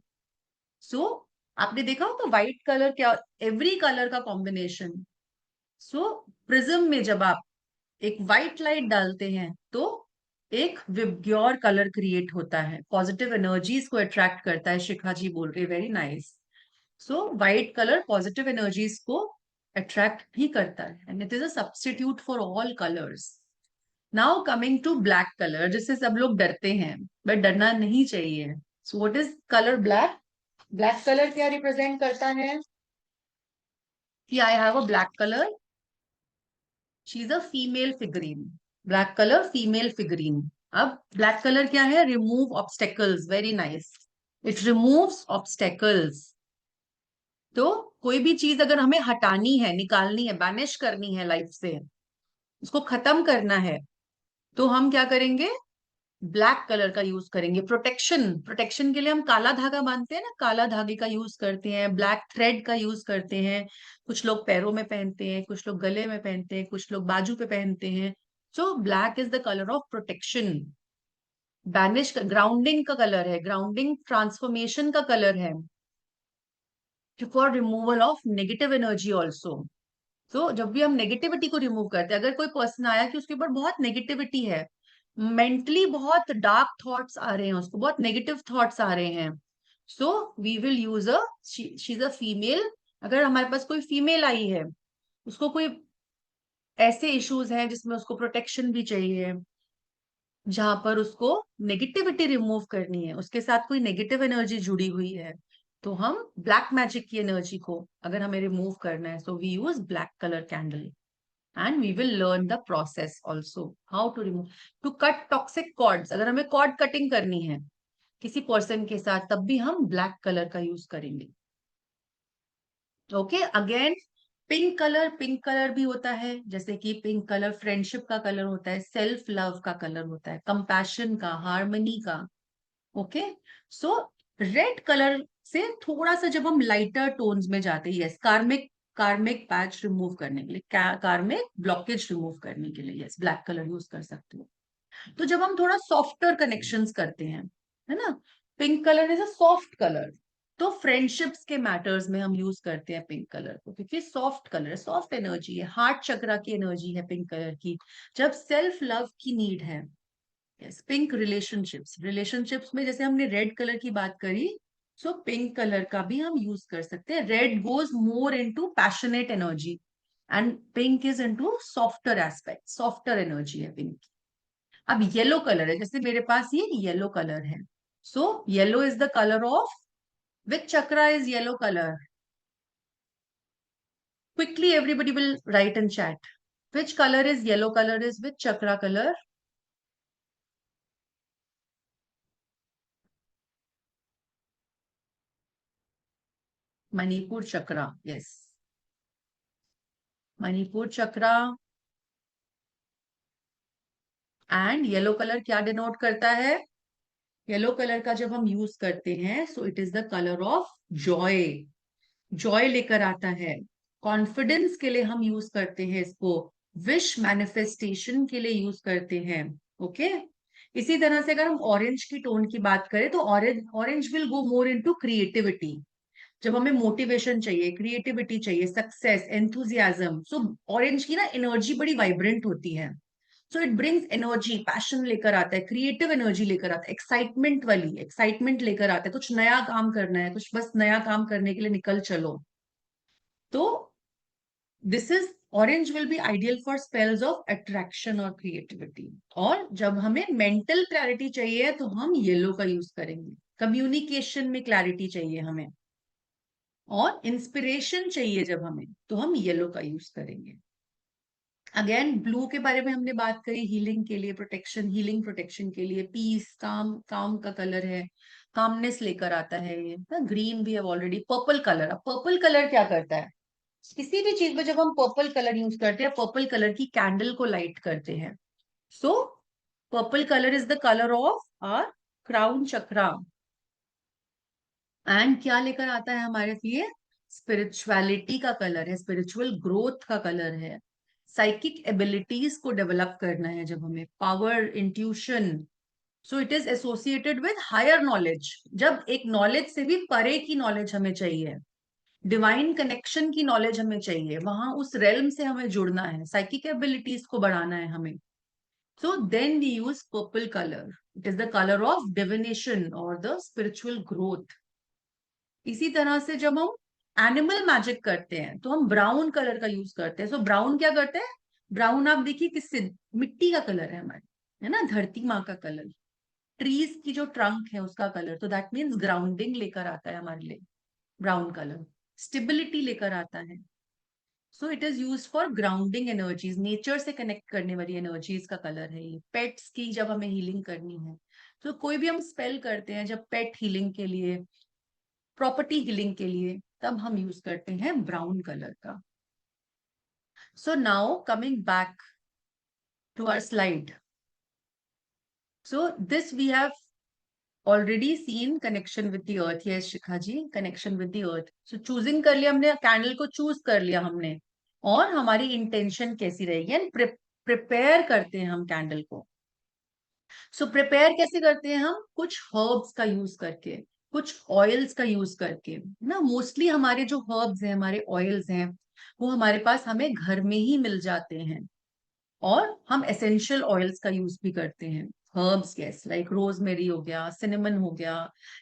सो आपने देखा हो तो व्हाइट कलर क्या, एवरी कलर का कॉम्बिनेशन. सो प्रिज्म में जब आप एक व्हाइट लाइट डालते हैं तो एक विबग्योर कलर क्रिएट होता है, पॉजिटिव एनर्जीज को अट्रैक्ट करता है. शिखा जी बोल रहे, very nice. So white colour positive energies को अट्रैक्ट भी करता है and it is a substitute for all colours. Now coming to black colour, जिससे सब लोग डरते हैं, बट डरना नहीं चाहिए. So what is colour black? Black colour क्या रिप्रेजेंट करता है? कि I have a black colour. She is a female figurine. Black colour female figurine. अब ब्लैक कलर क्या है? Remove obstacles. Very nice. It removes obstacles. तो कोई भी चीज अगर हमें हटानी है, निकालनी है, बैनिश करनी है लाइफ से, उसको खत्म करना है, तो हम क्या करेंगे? ब्लैक कलर का यूज करेंगे। प्रोटेक्शन, प्रोटेक्शन के लिए हम काला धागा बांधते हैं ना, काला धागे का यूज करते हैं, ब्लैक थ्रेड का यूज करते हैं। कुछ लोग पैरों में पहनते हैं, कुछ लोग गले में पहनते हैं, कुछ लोग बाजू पे पहनते हैं। So black is the colour of protection. Banish grounding का कलर है, ग्राउंडिंग ट्रांसफॉर्मेशन का कलर है, for removal of negative energy also. तो जब भी हम नेगेटिविटी को रिमूव करते हैं, अगर कोई पर्सन आया कि उसके ऊपर बहुत नेगेटिविटी है, मेंटली बहुत डार्क थॉट्स आ रहे हैं, उसको बहुत नेगेटिव थॉट्स आ रहे हैं, so we will use a, she is a female. अगर हमारे पास कोई फीमेल आई है, उसको कोई ऐसे इश्यूज हैं जिसमें उसको प्रोटेक्शन भी चाहिए, जहां पर उसको नेगेटिविटी रिमूव करनी है, उसके साथ कोई नेगेटिव एनर्जी जुड़ी हुई है, तो हम ब्लैक मैजिक की एनर्जी को अगर हमें रिमूव करना है, so we use black colour candle. And we will learn the process also how to remove, to cut toxic cords। अगर हमें कॉर्ड कटिंग करनी है किसी पर्सन के साथ, तब भी हम ब्लैक कलर का यूज करेंगे। Okay, again pink colour, pink colour भी होता है, जैसे कि पिंक कलर फ्रेंडशिप का कलर होता है, सेल्फ लव का कलर होता है, कंपैशन का, हार्मनी का। ओके, सो रेड कलर से थोड़ा सा जब हम लाइटर टोन्स में जाते हैं, यस, कार्मिक, कार्मिक पैच रिमूव करने के लिए, कार्मिक ब्लॉकेज रिमूव करने के लिए, यस, ब्लैक कलर यूज कर सकते हो। तो जब हम थोड़ा सॉफ्टर कनेक्शंस करते हैं, है ना, pink colour is a soft colour, तो फ्रेंडशिप्स के मैटर्स में हम यूज करते हैं पिंक कलर को, क्योंकि सॉफ्ट कलर है, सॉफ्ट एनर्जी है, हार्ट चक्रा की एनर्जी है पिंक कलर की, जब सेल्फ लव की नीड है। यस, पिंक रिलेशनशिप्स, रिलेशनशिप्स में जैसे हमने रेड कलर की बात करी, सो पिंक कलर का भी हम यूज कर सकते हैं। Red goes more into passionate energy and pink is into softer aspect, softer energy है पिंक। अब येलो कलर है, जैसे मेरे पास ये येलो कलर है, so yellow is the colour of, which chakra is yellow colour? Quickly everybody will write in chat, which color is yellow color is which chakra color? Manipur chakra, yes, Manipur chakra. And yellow colour क्या denote करता है? Yellow colour का जब हम use करते हैं, so it is the colour of Joy, Joy लेकर आता है। कॉन्फिडेंस के लिए हम यूज करते हैं इसको, विश मैनिफेस्टेशन के लिए यूज करते हैं। ओके, इसी तरह से अगर हम ऑरेंज की टोन की बात करें, तो orange, orange will go more into creativity. जब हमें मोटिवेशन चाहिए, क्रिएटिविटी चाहिए, सक्सेस, एंथुजियाज्म, सो ऑरेंज की ना एनर्जी बड़ी वाइब्रेंट होती है। So it brings energy, passion लेकर आता है, क्रिएटिव एनर्जी लेकर आता है, एक्साइटमेंट वाली, एक्साइटमेंट लेकर आता है, कुछ नया काम करना है, कुछ बस नया काम करने के लिए निकल चलो। तो this is, orange will be ideal for spells of attraction और क्रिएटिविटी। और जब हमें मेंटल क्लैरिटी चाहिए, तो हम येलो का यूज करेंगे। कम्युनिकेशन में क्लैरिटी चाहिए हमें, और इंस्पिरेशन चाहिए जब हमें, तो हम येलो का यूज करेंगे। अगेन ब्लू के बारे में हमने बात करी, हीलिंग के लिए, प्रोटेक्शन, हीलिंग प्रोटेक्शन के लिए, पीस, काम, काम का कलर है, कामनेस लेकर आता है ये। ग्रीन भी है ऑलरेडी। पर्पल कलर, अब पर्पल कलर क्या करता है? किसी भी चीज में जब हम पर्पल कलर यूज करते हैं, पर्पल कलर की कैंडल को लाइट करते हैं, so purple colour is the colour of our crown chakra. And क्या लेकर आता है हमारे लिए? स्पिरिचुअलिटी का कलर है, स्पिरिचुअल ग्रोथ का कलर है, साइकिक एबिलिटीज को डेवलप करना है जब हमें, power, intuition. So it is associated with higher knowledge, जब एक नॉलेज से भी परे की नॉलेज हमें चाहिए, डिवाइन कनेक्शन की नॉलेज हमें चाहिए, वहां उस रेल्म से हमें जुड़ना है, साइकिक एबिलिटीज को बढ़ाना है हमें, so then we use purple colour. It is the colour of divination और द स्पिरिचुअल ग्रोथ। इसी तरह से जब हम एनिमल मैजिक करते हैं, तो हम ब्राउन कलर का यूज करते हैं। सो ब्राउन क्या करते हैं? ब्राउन आप देखिए किससे, मिट्टी का कलर है हमारे, है ना, धरती माँ का कलर, ट्रीज की जो ट्रंक है उसका कलर, तो दैट मीन्स ग्राउंडिंग लेकर आता है हमारे लिए ब्राउन कलर, स्टेबिलिटी लेकर आता है। सो it is use for grounding energies, nature से कनेक्ट करने वाली एनर्जीज का कलर है ये। पेट्स की जब हमें हीलिंग करनी है, तो कोई भी हम स्पेल करते हैं, जब पेट हीलिंग के लिए, प्रॉपर्टी हीलिंग के लिए, तब हम यूज करते हैं ब्राउन कलर का। So now coming back to our slide, so this we have already seen connection with the earth. Yes Shikha ji, connection with the earth. So choosing कर लिया हमने, कैंडल को चूज कर लिया हमने, और हमारी इंटेंशन कैसी रहेगी, एंड प्रिपेयर करते हैं हम कैंडल को। सो प्रिपेयर कैसे करते हैं हम, कुछ हर्ब्स का यूज करके, कुछ ऑयल्स का यूज करके ना। मोस्टली हमारे जो हर्ब्स हैं, हमारे ऑयल्स हैं, वो हमारे पास हमें घर में ही मिल जाते हैं। और हम एसेंशियल ऑयल्स का यूज भी करते हैं। हर्ब्स गैस लाइक रोजमेरी हो गया, सिनेमन हो गया,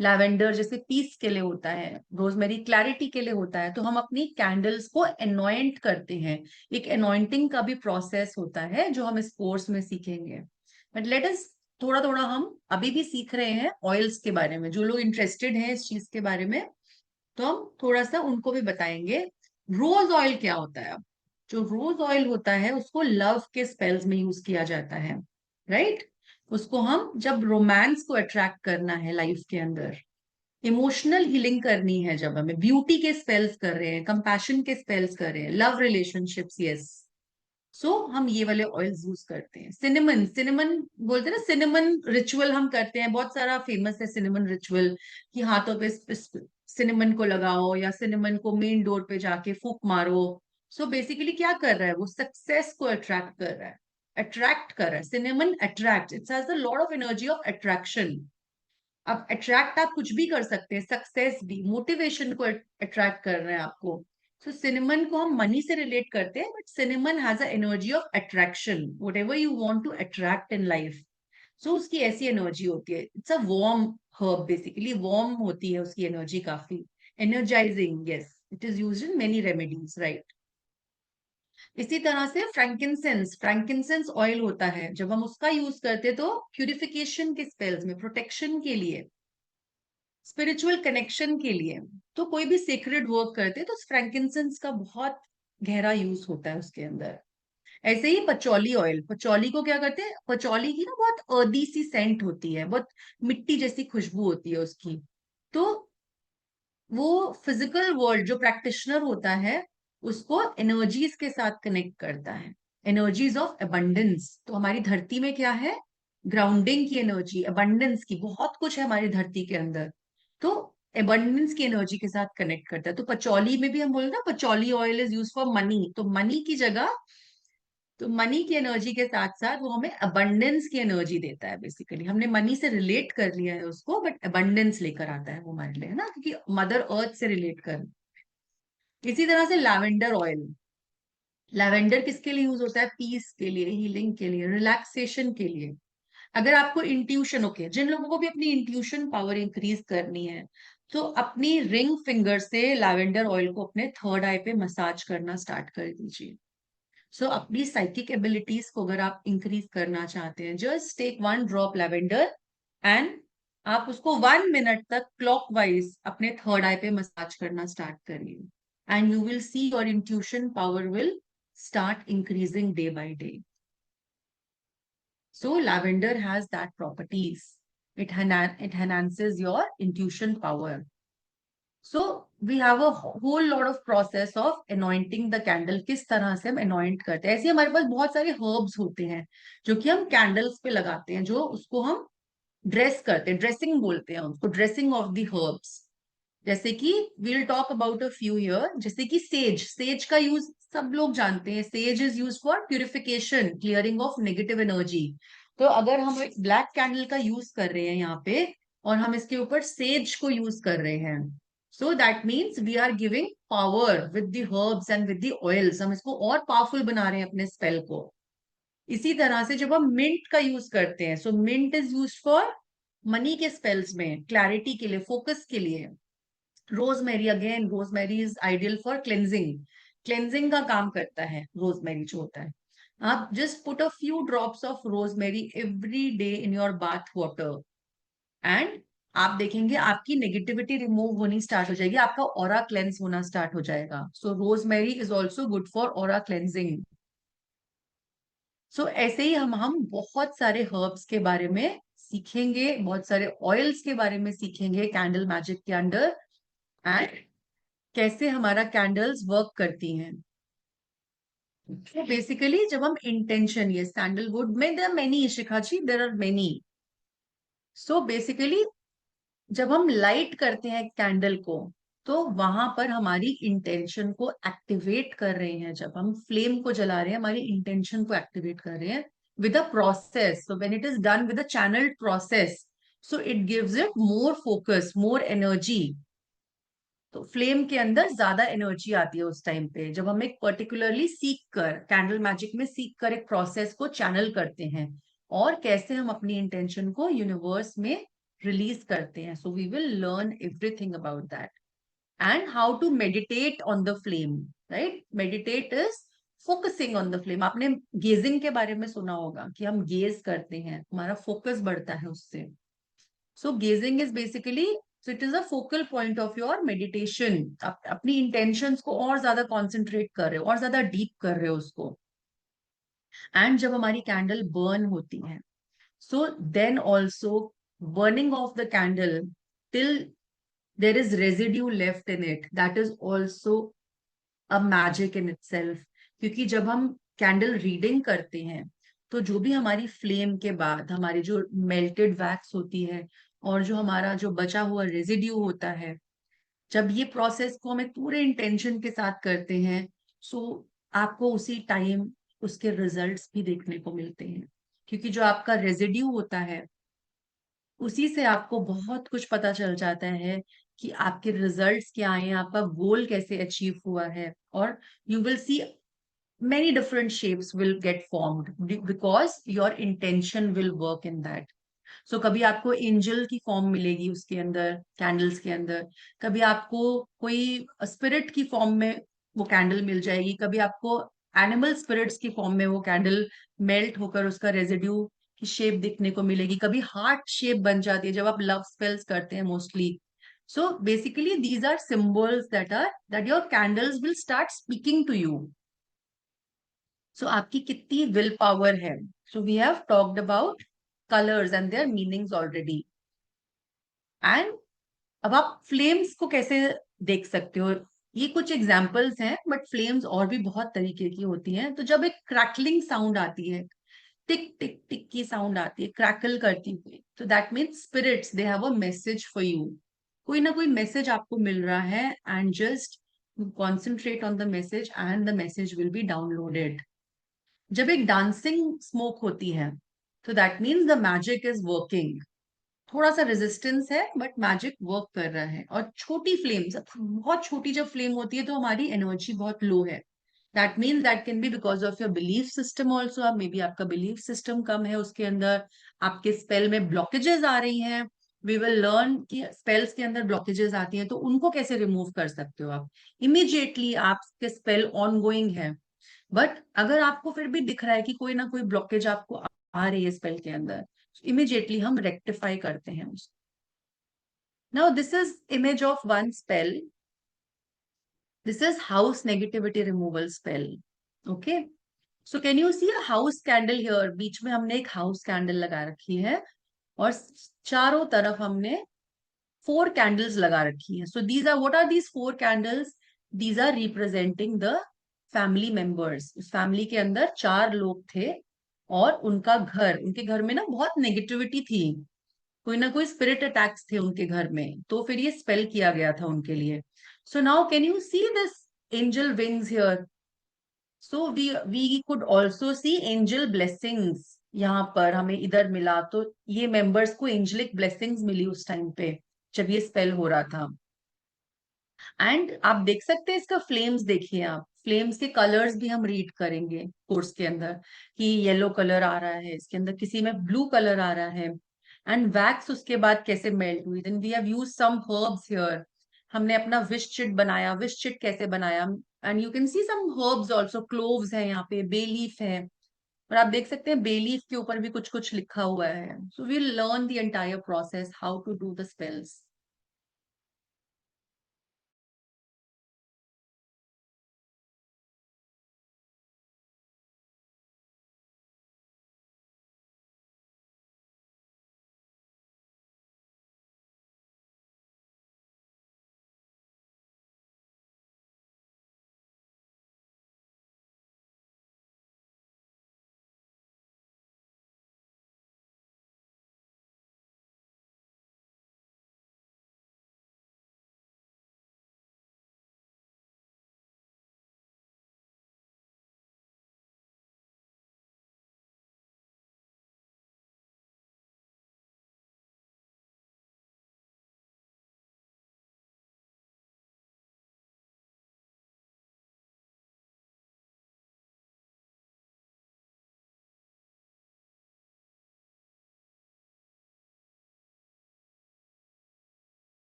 लैवेंडर जैसे पीस के लिए होता है, रोजमेरी क्लैरिटी के लिए होता है। तो हम अपनी कैंडल्स को एनॉइंट करते हैं। एक एनॉइंटिंग का भी प्रोसेस होता है जो हम इस कोर्स में सीखेंगे। बट लेट अस, थोड़ा थोड़ा हम अभी भी सीख रहे हैं ऑयल्स के बारे में। जो लोग इंटरेस्टेड हैं इस चीज के बारे में, तो हम थोड़ा सा उनको भी बताएंगे। रोज ऑयल क्या होता है? अब जो रोज ऑयल होता है उसको लव के स्पेल्स में यूज किया जाता है, राइट? उसको हम जब रोमांस को अट्रैक्ट करना है लाइफ के अंदर, इमोशनल हीलिंग करनी है, जब हमें ब्यूटी के स्पेल्स कर रहे हैं, कंपैशन के स्पेल्स कर रहे हैं, लव रिलेशनशिप्स, यस, सो हम ये वाले ऑयल्स यूज करते हैं। सिनेमन, सिनेमन बोलते हैं ना, सिनेमन रिचुअल हम करते हैं, बहुत सारा फेमस है सिनेमन रिचुअल, कि हाथों पे सिनेमन को लगाओ या सिनेमन को मेन डोर पे जाके फूक मारो। सो बेसिकली क्या कर रहा है वो, सक्सेस को अट्रैक्ट कर रहा है, अट्रैक्ट कर रहा है। Cinnamon attract, it's has a lot of energy of attraction. अब अट्रैक्ट आप कुछ भी कर सकते हैं, सक्सेस भी, मोटिवेशन को अट्रैक्ट कर रहे हैं आपको। सो सिनेमन को हम मनी से रिलेट करते हैं, but cinnamon has a energy of attraction, whatever you want to attract in life. So उसकी ऐसी एनर्जी होती है, it's a warm herb, basically warm होती है उसकी एनर्जी, काफी energizing. Yes, it is used in many remedies, right? इसी तरह से फ्रैंकिनसेंस, फ्रैंकिनसेंस ऑयल होता है, जब हम उसका यूज करते हैं तो प्यूरिफिकेशन के स्पेल्स में, प्रोटेक्शन के लिए, स्पिरिचुअल कनेक्शन के लिए। तो कोई भी सीक्रेट वर्क करते हैं तो फ्रैंकिनसेंस का बहुत गहरा यूज होता है उसके अंदर। ऐसे ही पचौली ऑयल, पचौली को क्या करते हैं, पचौली की ना बहुत अर्दी सी सेंट होती है, बहुत मिट्टी जैसी खुशबू होती है उसकी। तो वो फिजिकल वर्ल्ड जो प्रैक्टिशनर होता है उसको एनर्जीज के साथ कनेक्ट करता है, एनर्जीज ऑफ अबंडेंस। तो हमारी धरती में क्या है, ग्राउंडिंग की एनर्जी, अबंडेंस की, बहुत कुछ है हमारी धरती के अंदर। तो अबंडेंस की एनर्जी के साथ कनेक्ट करता है। तो पचौली में भी हम बोल रहे हैं ना, patchouli oil is use for money, तो मनी की जगह, तो मनी की एनर्जी के साथ साथ वो हमें अबंडेंस की एनर्जी देता है। बेसिकली हमने मनी से रिलेट कर लिया है उसको, बट अबंडेंस लेकर आता है वो हमारे लिए, है ना, क्योंकि मदर अर्थ से रिलेट कर। इसी तरह से लैवेंडर ऑयल, लैवेंडर किसके लिए यूज होता है, पीस के लिए, हीलिंग के लिए, रिलैक्सेशन के लिए। अगर आपको इंट्यूशन, ओके, जिन लोगों को भी अपनी इंट्यूशन पावर इंक्रीज करनी है, तो अपनी रिंग फिंगर से लैवेंडर ऑयल को अपने थर्ड आई पे मसाज करना स्टार्ट कर दीजिए। सो अपनी साइकिक एबिलिटीज को अगर आप इंक्रीज करना चाहते हैं, just take one drop lavender, and आप उसको 1 मिनट तक क्लॉकवाइज अपने थर्ड आई पे मसाज करना स्टार्ट करिए, and you will see your intuition power will start increasing day by day. So lavender has that properties. It enhances your intuition power. So we have a whole lot of process of anointing the candle. किस तरह से हम anoint करते हैं, ऐसे हमारे पास बहुत सारे herbs होते हैं जो कि हम candles पे लगाते हैं, जो उसको हम ड्रेस करते हैं, ड्रेसिंग बोलते हैं उसको, ड्रेसिंग ऑफ द हर्ब्स। जैसे कि we'll talk about a few here, जैसे कि सेज, सेज का यूज सब लोग जानते हैं। Says is use for purification, clearing of negative energy. तो अगर हम एक ब्लैक कैंडल का यूज कर रहे हैं यहाँ पे, और हम इसके ऊपर सेज को यूज कर रहे हैं, so that means we are giving power with the herbs and with the oils. हम इसको और पावरफुल बना रहे हैं अपने स्पेल को। इसी तरह से जब हम मिंट का यूज करते हैं, so mint is use for money के स्पेल्स में, क्लैरिटी के लिए, फोकस के लिए। Rosemary, again rosemary is ideal for cleansing, cleansing का काम करता है रोजमेरी जो होता है। आप just put a few drops of rosemary every day in your bath water, and आप देखेंगे आपकी नेगेटिविटी रिमूव होनी स्टार्ट हो जाएगी, आपका ऑरा क्लेंस होना स्टार्ट हो जाएगा। So rosemary is also good for aura cleansing. So ऐसे ही हम बहुत सारे हर्ब्स के बारे में सीखेंगे, बहुत सारे ऑयल्स के बारे में सीखेंगे कैंडल मैजिक के अंडर। एंड कैसे हमारा कैंडल्स वर्क करती हैं। तो बेसिकली जब हम इंटेंशन, ये सैंडलवुड में there are many, Shikha ji, there are many. So basically जब हम लाइट करते हैं कैंडल को, तो वहां पर हमारी इंटेंशन को एक्टिवेट कर रहे हैं। जब हम फ्लेम को जला रहे हैं, हमारी इंटेंशन को एक्टिवेट कर रहे हैं with a process. So when it is done with a channelled process, so it gives it more focus, more energy. तो फ्लेम के अंदर ज्यादा एनर्जी आती है उस टाइम पे, जब हम एक पर्टिकुलरली सीख कर, कैंडल मैजिक में सीख कर एक प्रोसेस को चैनल करते हैं, और कैसे हम अपनी इंटेंशन को यूनिवर्स में रिलीज करते हैं। So we will learn everything about that, and how to meditate on the flame. Right, meditate is focusing on the flame. आपने गेजिंग के बारे में सुना होगा कि हम गेज करते हैं, हमारा फोकस बढ़ता है उससे। So gazing is basically, so it is a focal point of your meditation. आप अपनी इंटेंशंस को और ज्यादा कॉन्सेंट्रेट कर रहे हो, और ज्यादा डीप कर रहे हो उसको। एंड जब हमारी कैंडल बर्न होती है, so then also burning of the candle till there is residue left in it, that is also a magic in itself. क्योंकि जब हम कैंडल रीडिंग करते हैं, तो जो भी हमारी फ्लेम के बाद हमारी जो मेल्टेड वैक्स होती है, और जो हमारा जो बचा हुआ रेजिड्यू होता है, जब ये प्रोसेस को हम एक पूरे इंटेंशन के साथ करते हैं, सो आपको उसी टाइम उसके रिजल्ट्स भी देखने को मिलते हैं। क्योंकि जो आपका रेजिड्यू होता है, उसी से आपको बहुत कुछ पता चल जाता है कि आपके रिजल्ट्स क्या आए हैं, आपका गोल कैसे अचीव हुआ है। और you will see many different shapes will get formed because your intention will work in that. So कभी आपको एंजल की फॉर्म मिलेगी उसके अंदर, कैंडल्स के अंदर। कभी आपको कोई स्पिरिट की फॉर्म में वो कैंडल मिल जाएगी। कभी आपको एनिमल स्पिरिट्स की फॉर्म में वो कैंडल मेल्ट होकर उसका रेजिड्यू की शेप दिखने को मिलेगी। कभी हार्ट शेप बन जाती है जब आप लव स्पेल्स करते हैं mostly. So basically these are symbols that your candles will start speaking to you. So आपकी कितनी विल पावर है। So we have talked about colours and their meanings already. And अब आप फ्लेम्स को कैसे देख सकते हो, ये कुछ एग्जांपल्स हैं, बट फ्लेम्स और भी बहुत तरीके की होती हैं। तो जब एक क्रैकलिंग साउंड आती है, टिक टिक टिक की साउंड आती है क्रैकल करती हुई, तो that means spirits they have a message for you. कोई ना कोई मैसेज आपको मिल रहा है, and just concentrate on the message and the message will be downloaded. जब एक डांसिंग स्मोक होती है, तो that means the magic is working. थोड़ा सा रेजिस्टेंस है, बट मैजिक वर्क कर रहा है। और छोटी फ्लेम्स, बहुत छोटी जब फ्लेम होती है, तो हमारी एनर्जी बहुत लो है। That means that can be because of your belief system also. अब मे बी आपका बिलीफ सिस्टम कम है उसके अंदर, आपके स्पेल में ब्लॉकेजेस आ रही हैं। वी विल लर्न कि स्पेल्स के अंदर ब्लॉकेजेस आती हैं, तो उनको कैसे रिमूव कर सकते हो आप इमीडिएटली। आपके स्पेल ऑन गोइंग है, बट अगर आपको फिर भी दिख रहा है कि कोई ना कोई ब्लॉकेज आपको आ रही है स्पेल के अंदर, इमिजिएटली हम रेक्टिफाई करते हैं उसको। Now this is image of one spell. This is house negativity removal spell. Okay, so can you see a house candle here. बीच में हमने एक हाउस कैंडल लगा रखी है, और चारों तरफ हमने 4 कैंडल्स लगा रखी हैं। So these are, what are these 4 candles? These are representing the family members. उस फैमिली के अंदर 4 लोग थे, और उनका घर, उनके घर में ना बहुत नेगेटिविटी थी। कोई ना कोई स्पिरिट अटैक्स थे उनके घर में, तो फिर ये स्पेल किया गया था उनके लिए। So now can you see this angel wings here? So we could also see angel blessings. यहाँ पर हमें इधर मिला, तो ये मेंबर्स को एंजलिक ब्लेसिंग्स मिली उस टाइम पे जब ये स्पेल हो रहा था। एंड आप देख सकते हैं इसका फ्लेम्स, देखिए आप फ्लेम्स के कलर्स भी हम रीड करेंगे कोर्स के अंदर, कि येलो कलर आ रहा है इसके अंदर, किसी में ब्लू कलर आ रहा है। एंड वैक्स उसके बाद कैसे मेल्ट हुई, then we have use some herbs here. हमने अपना विश चिट बनाया। विश चिट कैसे बनाया? And you can see some herbs also, cloves है यहाँ पे, बे लीफ है। और आप देख सकते हैं बे लीफ के ऊपर भी कुछ कुछ लिखा हुआ है। So we learn the entire process, how to do the spells.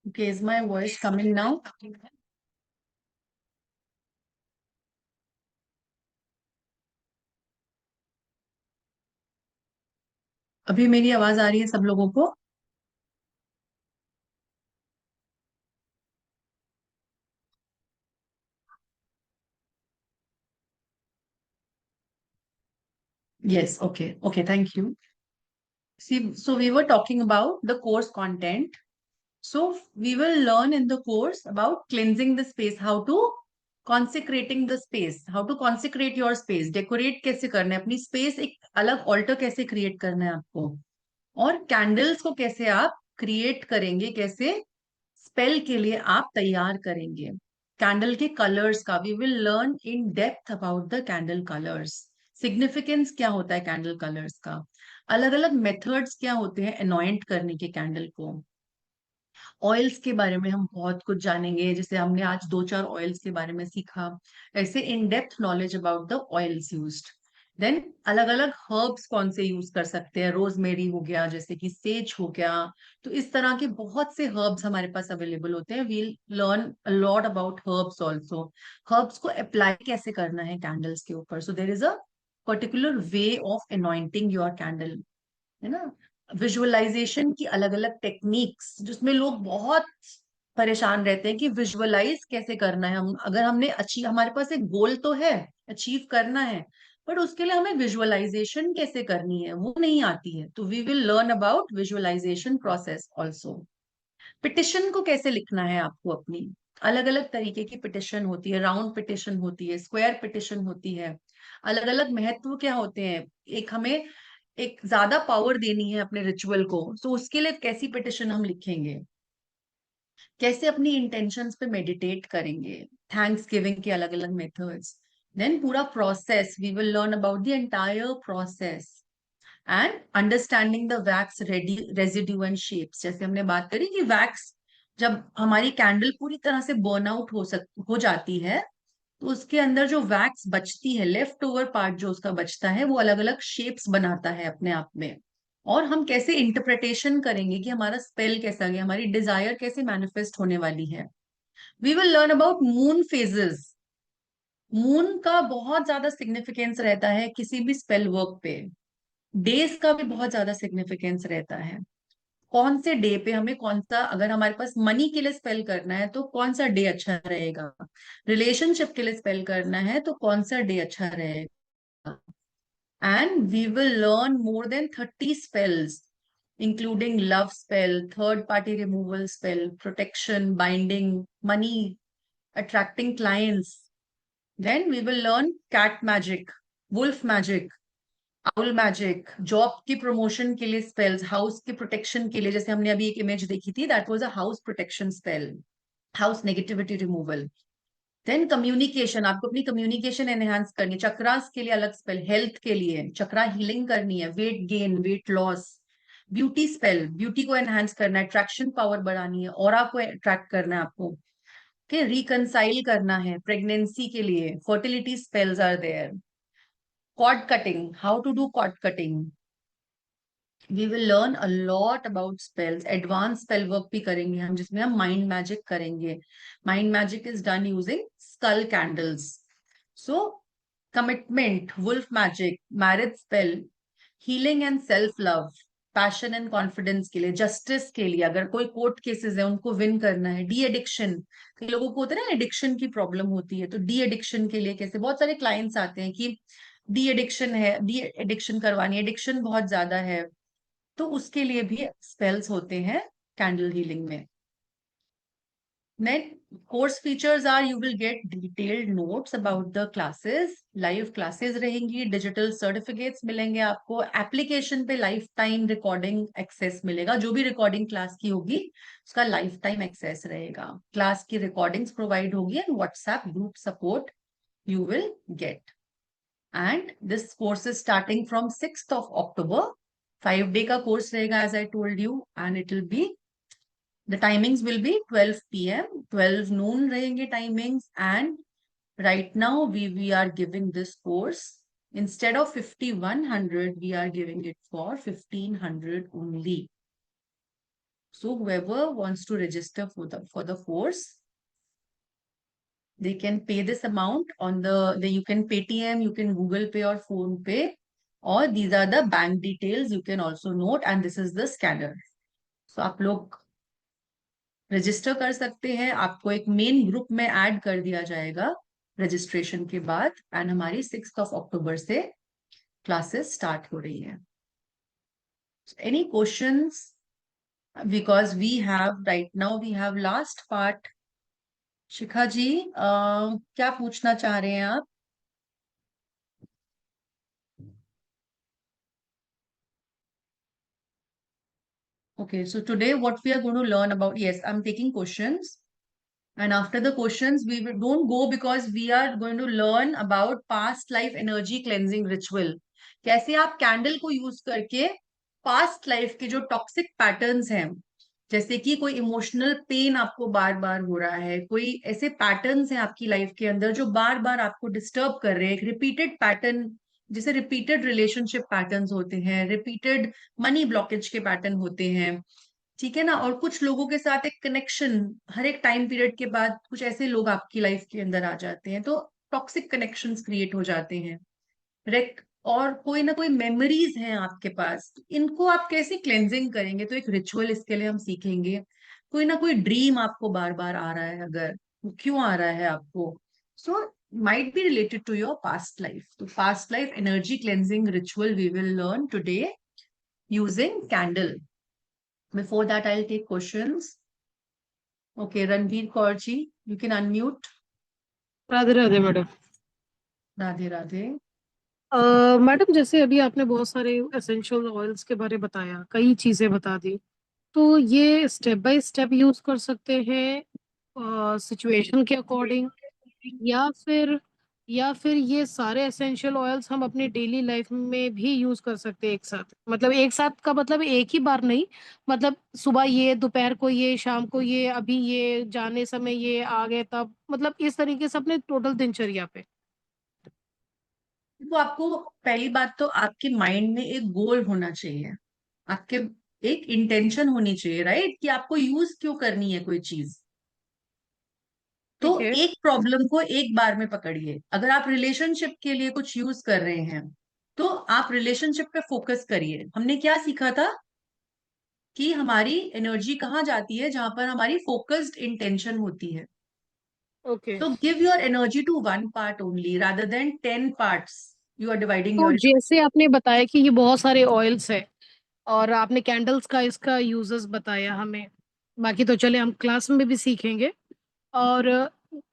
Okay, is my voice coming now? अभी मेरी आवाज आ रही है सब लोगों को? Yes, okay, okay, thank you. See, so we were talking about the course content. So we will learn in the course about cleansing the space, how to consecrating the space, how to consecrate your space, decorate कैसे करना है अपनी space, एक अलग altar कैसे create करना है आपको, और कैंडल्स को कैसे आप क्रिएट करेंगे, कैसे स्पेल के लिए आप तैयार करेंगे, कैंडल के कलर्स का we will learn in depth about the candle colours, significance क्या होता है कैंडल कलर्स का, अलग अलग मेथड्स क्या होते हैं अनॉइंट करने के कैंडल को, ऑयल्स के बारे में हम बहुत कुछ जानेंगे, जैसे हमने आज दो चार ऑयल्स के बारे में सीखा, ऐसे in depth knowledge about the oils used. Then अलग अलग हर्ब्स कौन से यूज कर सकते हैं, रोजमेरी हो गया, जैसे कि सेज हो गया, तो इस तरह के बहुत से हर्ब्स हमारे पास अवेलेबल होते हैं, we'll learn a lot about herbs also, herbs को अप्लाई कैसे करना है कैंडल्स के ऊपर, so there is a particular way of anointing your candle, है ना। विजुअलाइजेशन की अलग अलग टेक्निक्स, जिसमें लोग बहुत परेशान रहते हैं कि विजुअलाइज कैसे करना है, हम अगर हमने अचीव, हमारे पास एक गोल तो है, अचीव करना है, बट उसके लिए हमें विजुअलाइजेशन कैसे करनी है वो नहीं आती है, तो we will learn about visualisation process also. Petition को कैसे लिखना है आपको अपनी, अलग अलग तरीके की पिटिशन होती है, राउंड पिटिशन होती है, स्क्वायर पिटिशन होती है, अलग अलग महत्व क्या होते हैं, एक हमें एक ज्यादा पावर देनी है अपने रिचुअल को, तो उसके लिए कैसी पिटिशन हम लिखेंगे, कैसे अपनी इंटेंशंस पे मेडिटेट करेंगे, थैंक्स गिविंग के अलग अलग मेथड्स, देन पूरा process we will learn about the entire process and understanding the wax residue and shapes, जैसे हमने बात करी कि वैक्स जब हमारी कैंडल पूरी तरह से बर्न आउट हो जाती है, तो उसके अंदर जो वैक्स बचती है, लेफ्ट ओवर पार्ट जो उसका बचता है, वो अलग अलग शेप्स बनाता है अपने आप में, और हम कैसे इंटरप्रिटेशन करेंगे कि हमारा स्पेल कैसा गया, हमारी डिजायर कैसे मैनिफेस्ट होने वाली है। We will learn about moon phases, moon का बहुत ज्यादा सिग्निफिकेंस रहता है किसी भी स्पेल वर्क पे, डेज का भी बहुत ज्यादा सिग्निफिकेंस रहता है, कौन से डे पे हमें कौन सा, अगर हमारे पास मनी के लिए स्पेल करना है तो कौन सा डे अच्छा रहेगा, रिलेशनशिप के लिए स्पेल करना है तो कौन सा डे अच्छा रहेगा, and we will learn more than 30 spells including love spell, third party removal spell, protection, binding, money, attracting clients, then we will learn cat magic, wolf magic, owl magic, job की promotion के लिए spells, house की protection के लिए, जैसे हमने अभी एक इमेज देखी थी, that was a house protection spell, house negativity removal, then communication, आपको अपनी कम्युनिकेशन एनहांस करनी है, चक्रास के लिए अलग स्पेल, हेल्थ के लिए चक्रा हीलिंग करनी है, weight gain, weight loss, beauty spell, beauty को एनहांस करना है, अट्रैक्शन पावर बढ़ानी है, ऑरा को अट्रैक्ट करना है आपको, के रिकनसाइल करना है, प्रेगनेंसी के लिए fertility spells are there, cord cutting, how to do cord cutting, we will learn a lot about spells, advance spell work भी करेंगे हम, जिसमें हम माइंड मैजिक करेंगे, mind magic is done using skull candles, so commitment, wolf magic, marriage spell, healing and self love, passion and confidence के लिए, justice के लिए, अगर कोई कोर्ट केसेस है उनको विन करना है, डी एडिक्शन, कई लोगों को होता है ना एडिक्शन की प्रॉब्लम होती है, तो डी एडिक्शन के लिए कैसे, बहुत सारे क्लाइंट्स आते हैं कि डी एडिक्शन है, डी एडिक्शन करवानी, एडिक्शन बहुत ज्यादा है, तो उसके लिए भी स्पेल्स होते हैं कैंडल हीलिंग में। Then course features are you will get detailed notes about the classes, live classes रहेंगी, digital certificates मिलेंगे आपको, application पे लाइफ टाइम रिकॉर्डिंग एक्सेस मिलेगा, जो भी रिकॉर्डिंग क्लास की होगी उसका लाइफ टाइम एक्सेस रहेगा, क्लास की रिकॉर्डिंग्स प्रोवाइड होगी and WhatsApp group support you will get, and this course is starting from 6th of October, 5 day का कोर्स रहेगा as I told you, and it will be, the timings will be 12 p.m. 12 noon रहेंगे timings, and right now we are giving this course instead of 5100 we are giving it for 1500 only. So whoever wants to register for the course, they can pay this amount on you can Paytm, you can Google Pay or Phone Pay, or these are the bank details you can also note, and this is the scanner. So आप लोग register कर सकते हैं, आपको एक main group में add कर दिया जाएगा रजिस्ट्रेशन के बाद, एंड हमारी 6 अक्टूबर से क्लासेस स्टार्ट हो रही है. Any questions? Because we have right now we have last part. शिखा जी, क्या पूछना चाह रहे हैं आप? Okay, so today what we are going to learn about, yes, I'm taking questions. And after the questions, don't go, because we are going to learn about past life energy cleansing ritual. कैसे आप candle को use करके past life के जो toxic patterns हैं, जैसे कि कोई इमोशनल पेन आपको बार बार हो रहा है, कोई ऐसे पैटर्न्स हैं आपकी लाइफ के अंदर जो बार बार आपको डिस्टर्ब कर रहे हैं, एक रिपीटेड पैटर्न, जैसे रिपीटेड रिलेशनशिप पैटर्न्स होते हैं, रिपीटेड मनी ब्लॉकेज के पैटर्न होते हैं, ठीक है ना. और कुछ लोगों के साथ एक कनेक्शन, हर एक टाइम पीरियड के बाद कुछ ऐसे लोग आपकी लाइफ के अंदर आ जाते हैं, तो टॉक्सिक कनेक्शंस क्रिएट हो जाते हैं. रेक और कोई ना कोई मेमोरीज हैं आपके पास, तो इनको आप कैसे क्लेंजिंग करेंगे, तो एक रिचुअल इसके लिए हम सीखेंगे. कोई ना कोई ड्रीम आपको बार बार आ रहा है, अगर वो क्यों आ रहा है आपको, सो might be related to your past life. So past life energy cleansing ritual we will learn today using candle. Before that, I'll take questions. Okay, Ranveer Kaur ji, you can unmute. Radhe Radhe madam. Radhe Radhe. Madam जैसे अभी आपने बहुत सारे essential oils के बारे बताया, कई चीजें बता दी, तो ये स्टेप बाय स्टेप यूज कर सकते हैं सिचुएशन के अकॉर्डिंग, या फिर ये सारे एसेंशियल ऑयल्स हम अपनी डेली लाइफ में भी यूज कर सकते हैं एक साथ? मतलब एक साथ का मतलब एक ही बार नहीं, मतलब सुबह ये, दोपहर को ये, शाम को ये, अभी ये, जाने समय ये आ गए तब, मतलब इस तरीके से अपने टोटल दिनचर्या पे. तो आपको पहली बात तो आपके माइंड में एक गोल होना चाहिए, आपके एक इंटेंशन होनी चाहिए, राइट, कि आपको यूज क्यों करनी है कोई चीज. तो ठीक है. एक प्रॉब्लम को एक बार में पकड़िए. अगर आप रिलेशनशिप के लिए कुछ यूज कर रहे हैं, तो आप रिलेशनशिप पे फोकस करिए. हमने क्या सीखा था कि हमारी एनर्जी कहाँ जाती है, जहां पर हमारी फोकस्ड इंटेंशन होती है. Okay. So give your energy to one part only rather than 10 parts. You are dividing तो your. जैसे आपने बताया कि ये बहुत सारे ऑयल्स है, और आपने कैंडल्स का इसका यूजेस बताया हमें, बाकी तो चले हम क्लास में भी सीखेंगे. और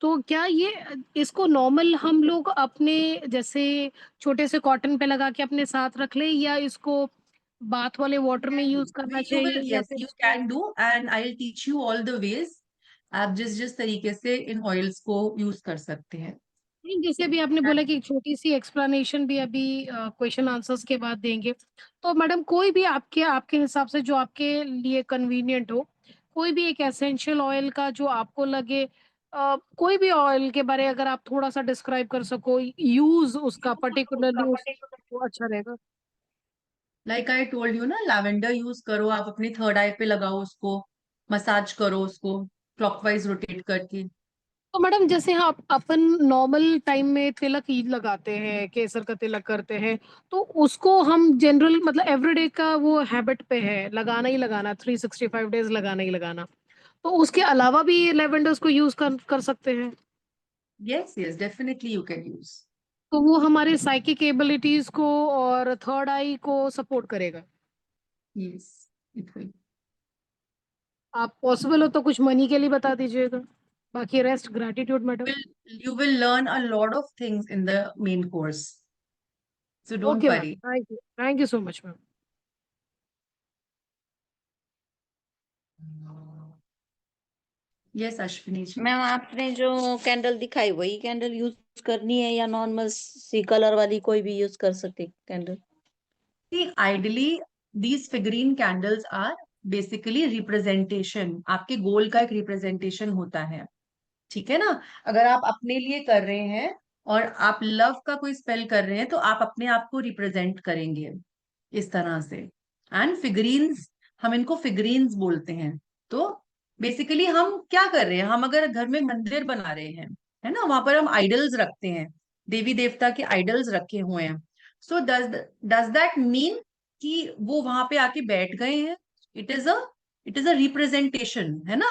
तो क्या ये, इसको नॉर्मल हम लोग अपने जैसे छोटे से कॉटन पे लगा के अपने साथ रख ले, या इसको बाथ वाले वाटर में यूज करना You will, चाहिए, या yes, फिर you इसको? can do, and I'll teach you all the ways. आप जिस जिस तरीके से इन ऑयल्स को यूज कर सकते हैं. नहीं, जैसे अभी आपने बोला कि एक छोटी सी एक्सप्लेनेशन भी अभी क्वेश्चन आंसर्स के बाद देंगे, तो मैडम कोई भी आपके आपके हिसाब से जो आपके लिए कन्वीनियंट हो, कोई भी एक एसेंशियल ऑयल का जो आपको लगे, कोई भी ऑयल के बारे अगर आप थोड़ा सा डिस्क्राइब कर सको, यूज उसका पर्टिकुलरली उस, तो अच्छा रहेगा. लाइक आई टोल्ड यू ना, लैवेंडर यूज करो, आप अपनी थर्ड आई पे लगाओ उसको, मसाज करो उसको क्लॉकवाइज रोटेट करके. तो मैडम जैसे हाँ, अपन नॉर्मल टाइम में तिलक ही लगाते हैं, केसर का तिलक करते हैं, तो उसको हम जनरल मतलब एवरीडे का वो हैबिट पे है, लगाना ही लगाना, 365 डेज लगाना ही लगाना, तो उसके अलावा भी लेवेंडर्स को यूज कर सकते हैं? Yes yes, definitely you can use. तो वो हमारे साइकिक एबिलिटीज को और थर्ड आई को सपोर्ट करेगा? Yes, it will. आप पॉसिबल हो तो कुछ मनी के लिए बता दीजिएगा, बाकी rest gratitude madam. You will learn a lot of things in the main course. So don't okay ma'am, worry. Thank you so much ma'am. Yes, Ashwini ji. Ma'am आपने जो कैंडल दिखाई वही कैंडल यूज करनी है, या normal सी colour वाली कोई भी यूज कर सकते candle? See, ideally, these figurine candles are basically representation. आपके गोल का एक रिप्रेजेंटेशन होता है, ठीक है ना. अगर आप अपने लिए कर रहे हैं और आप लव का कोई स्पेल कर रहे हैं, तो आप अपने आप को रिप्रेजेंट करेंगे इस तरह से. एंड फिगरीन्स हम इनको फिगरीन्स बोलते हैं। तो बेसिकली हम क्या कर रहे हैं, हम अगर घर में मंदिर बना रहे हैं, है ना, वहां पर हम आइडल्स रखते हैं, देवी देवता के आइडल्स रखे हुए हैं। सो डज दैट मीन कि वो वहां पे आके बैठ गए हैं? It is a it is a representation, है ना।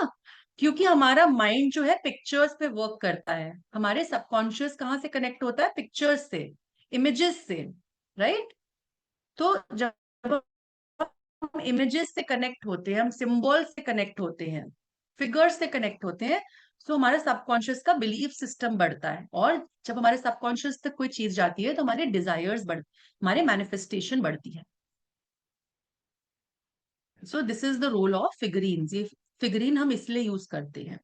क्योंकि हमारा माइंड जो है पिक्चर्स पे वर्क करता है, हमारे सबकॉन्शियस कहाँ से कनेक्ट होता है? पिक्चर्स से, इमेजेस से, राइट। तो जब हम इमेजेस से कनेक्ट होते हैं, हम सिंबल से कनेक्ट होते हैं, फिगर से कनेक्ट होते हैं, तो हमारे सबकॉन्शियस का बिलीफ सिस्टम बढ़ता है। और जब हमारे सबकॉन्शियस तक कोई चीज जाती है तो हमारे डिजायर्स हमारे मैनिफेस्टेशन बढ़ती है। So this is the role of figurine. ये फिगरीन हम इसलिए यूज करते हैं।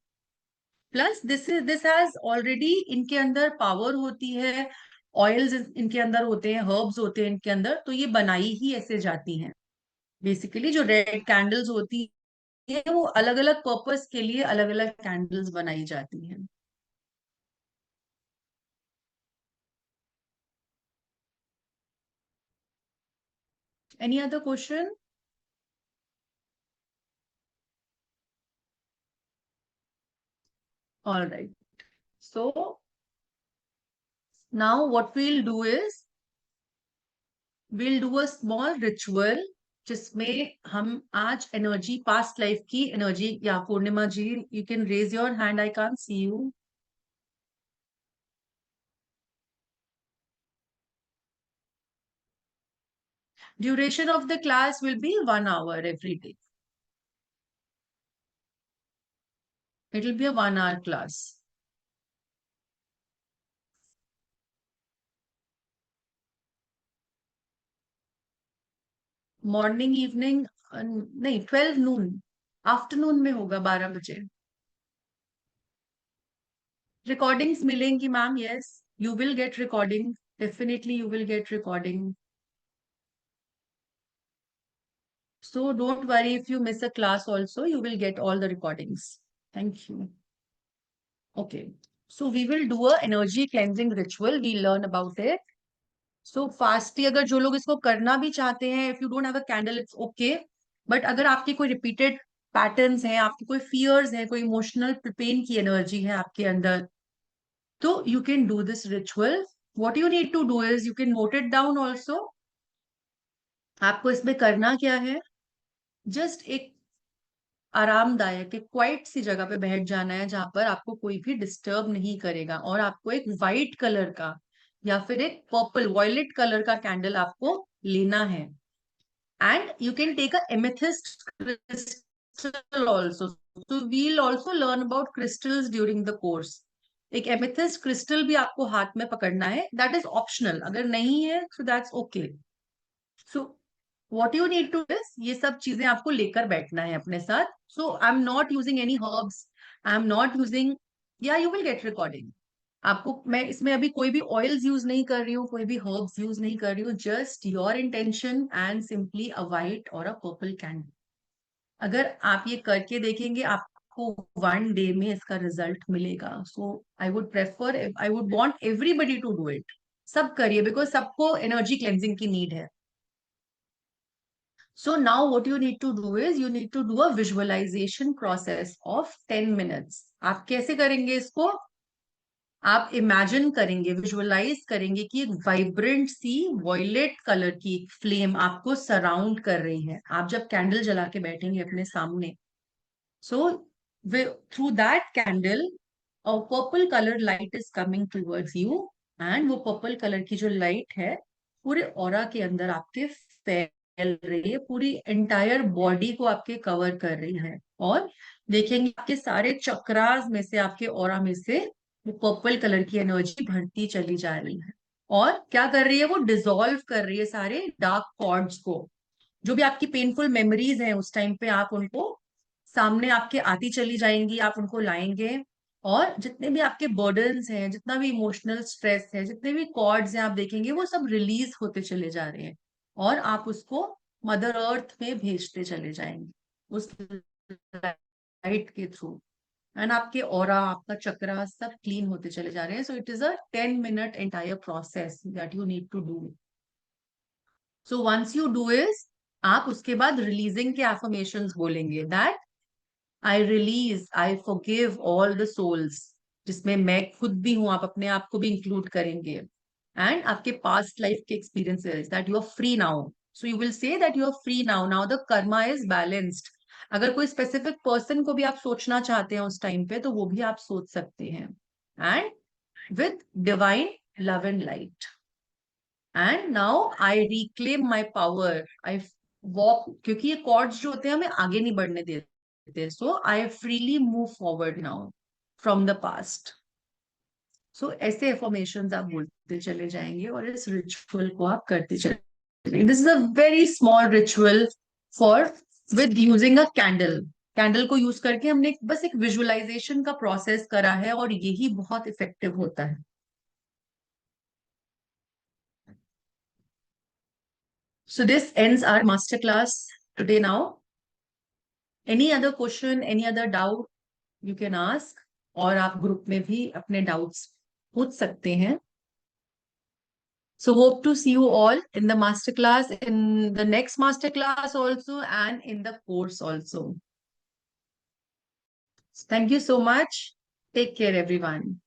प्लस दिस हैज ऑलरेडी, इनके अंदर पावर होती है, ऑयल्स इनके अंदर होते हैं, हर्ब्स होते हैं इनके अंदर, तो ये बनाई ही ऐसे जाती हैं। बेसिकली जो रेड कैंडल्स होती है वो अलग अलग पर्पस के लिए अलग अलग कैंडल्स बनाई जाती हैं। Any other question? All right, so now what we'll do is we'll do a small ritual जिसमें हम आज एनर्जी, पास्ट लाइफ की एनर्जी, या Purnima ji you can raise your hand, I can't see you. Duration of the class will be 1 hour every day. It will be a 1 hour class. Morning, evening नहीं, 12 noon, afternoon में होगा 12 बजे। Recordings मिलेंगी ma'am, yes, you will get recording, definitely you will get recording. So don't worry, if you miss a class also, you will get all the recordings. Thank you. Okay. So we will do a energy cleansing ritual. We'll learn about it. So fastly, अगर जो लोग इसको करना भी चाहते हैं, if you don't have a candle, it's okay. But अगर आपकी कोई repeated patterns हैं, आपकी कोई fears हैं, कोई emotional pain की energy है आपके अंदर, तो you can do this ritual. What you need to do is you can note it down also. आपको इसमें करना क्या है? जस्ट एक आरामदायक, एक क्वाइट सी जगह पे बैठ जाना है जहां पर आपको कोई भी डिस्टर्ब नहीं करेगा, और आपको एक वाइट कलर का या फिर एक पर्पल वॉयलेट कलर का कैंडल आपको लेना है। And you can take a amethyst crystal also. so we'll also learn about crystals during the course. एक एमेथिस्ट क्रिस्टल भी आपको हाथ में पकड़ना है, दैट इज ऑप्शनल, अगर नहीं है so that's okay. So what you need to this, ये सब चीजें आपको लेकर बैठना है अपने साथ। So I am not using any herbs, I am not using, या यू विल गेट रिकॉर्डिंग। आपको मैं इसमें अभी कोई भी ऑयल्स यूज नहीं कर रही हूँ, कोई भी हर्ब्स यूज नहीं कर रही हूँ, just your intention and simply a white और अ पर्पल कैंडल। अगर आप ये करके देखेंगे आपको 1 day में इसका रिजल्ट मिलेगा। So I would prefer, I would want everybody to do it. सब करिए, बिकॉज सबको एनर्जी क्लेंजिंग की नीड है। So now what you need to do is you need to do a visualization process of 10 minutes. आप कैसे करेंगे इसको? आप इमेजिन करेंगे, विजुअलाइज करेंगे कि एक वाइब्रेंट सी वॉयलेट कलर की फ्लेम आपको सराउंड कर रही है। आप जब कैंडल जला के बैठेंगे अपने सामने, so through that candle a purple colored light is coming towards you, and वो पर्पल कलर की जो लाइट है पूरे ऑरा के अंदर आपके फैल रही है, पूरी एंटायर बॉडी को आपके कवर कर रही है। और देखेंगे आपके सारे चक्रास में से, आपके ऑरा में से वो पर्पल कलर की एनर्जी भरती चली जा रही है। और क्या कर रही है? वो डिसॉल्व कर रही है सारे डार्क कॉर्ड्स को। जो भी आपकी पेनफुल मेमोरीज हैं उस टाइम पे, आप उनको सामने आपके आती चली जाएंगी, आप उनको लाएंगे। और जितने भी आपके बर्डन्स हैं, जितना भी इमोशनल स्ट्रेस है, जितने भी कॉर्ड्स हैं, आप देखेंगे वो सब रिलीज होते चले जा रहे हैं, और आप उसको मदर अर्थ में भेजते चले जाएंगे उस लाइट के थ्रू। एंड आपके ऑरा, आपका चक्रा सब क्लीन होते चले जा रहे हैं। So it is a 10 minute entire process that you need to do. So once you do is, आप उसके बाद रिलीजिंग के एफर्मेशंस बोलेंगे, that I release, I forgive all the souls, जिसमें मैं खुद भी हूं, आप अपने आप को भी इंक्लूड करेंगे, एंड आपके पास्ट लाइफ के experiences, that you are free now. So you will say that you are free now, now the karma is balanced. अगर कोई स्पेसिफिक पर्सन को भी आप सोचना चाहते हैं उस टाइम पे, तो वो भी आप सोच सकते हैं. And with divine love and light, and now I reclaim my power, I walk, क्योंकि ये कॉर्ड्स जो होते हैं हमें आगे नहीं बढ़ने देते. So I freely move forward now from the past. So ऐसे एफर्मेशंस आप बोलते चले जाएंगे और इस रिचुअल को आप करते चले. This is a very small ritual for with using a candle. Candle को यूज करके हमने बस एक विजुअलाइजेशन का प्रोसेस करा है, और यही बहुत इफेक्टिव होता है. So this ends our masterclass today now. Any other question, any other doubt you can ask, और आप ग्रुप में भी अपने डाउट्स पूछ सकते हैं. So hope to see you all in the masterclass, in the next masterclass also, and in the course also. Thank you so much. Take care, everyone.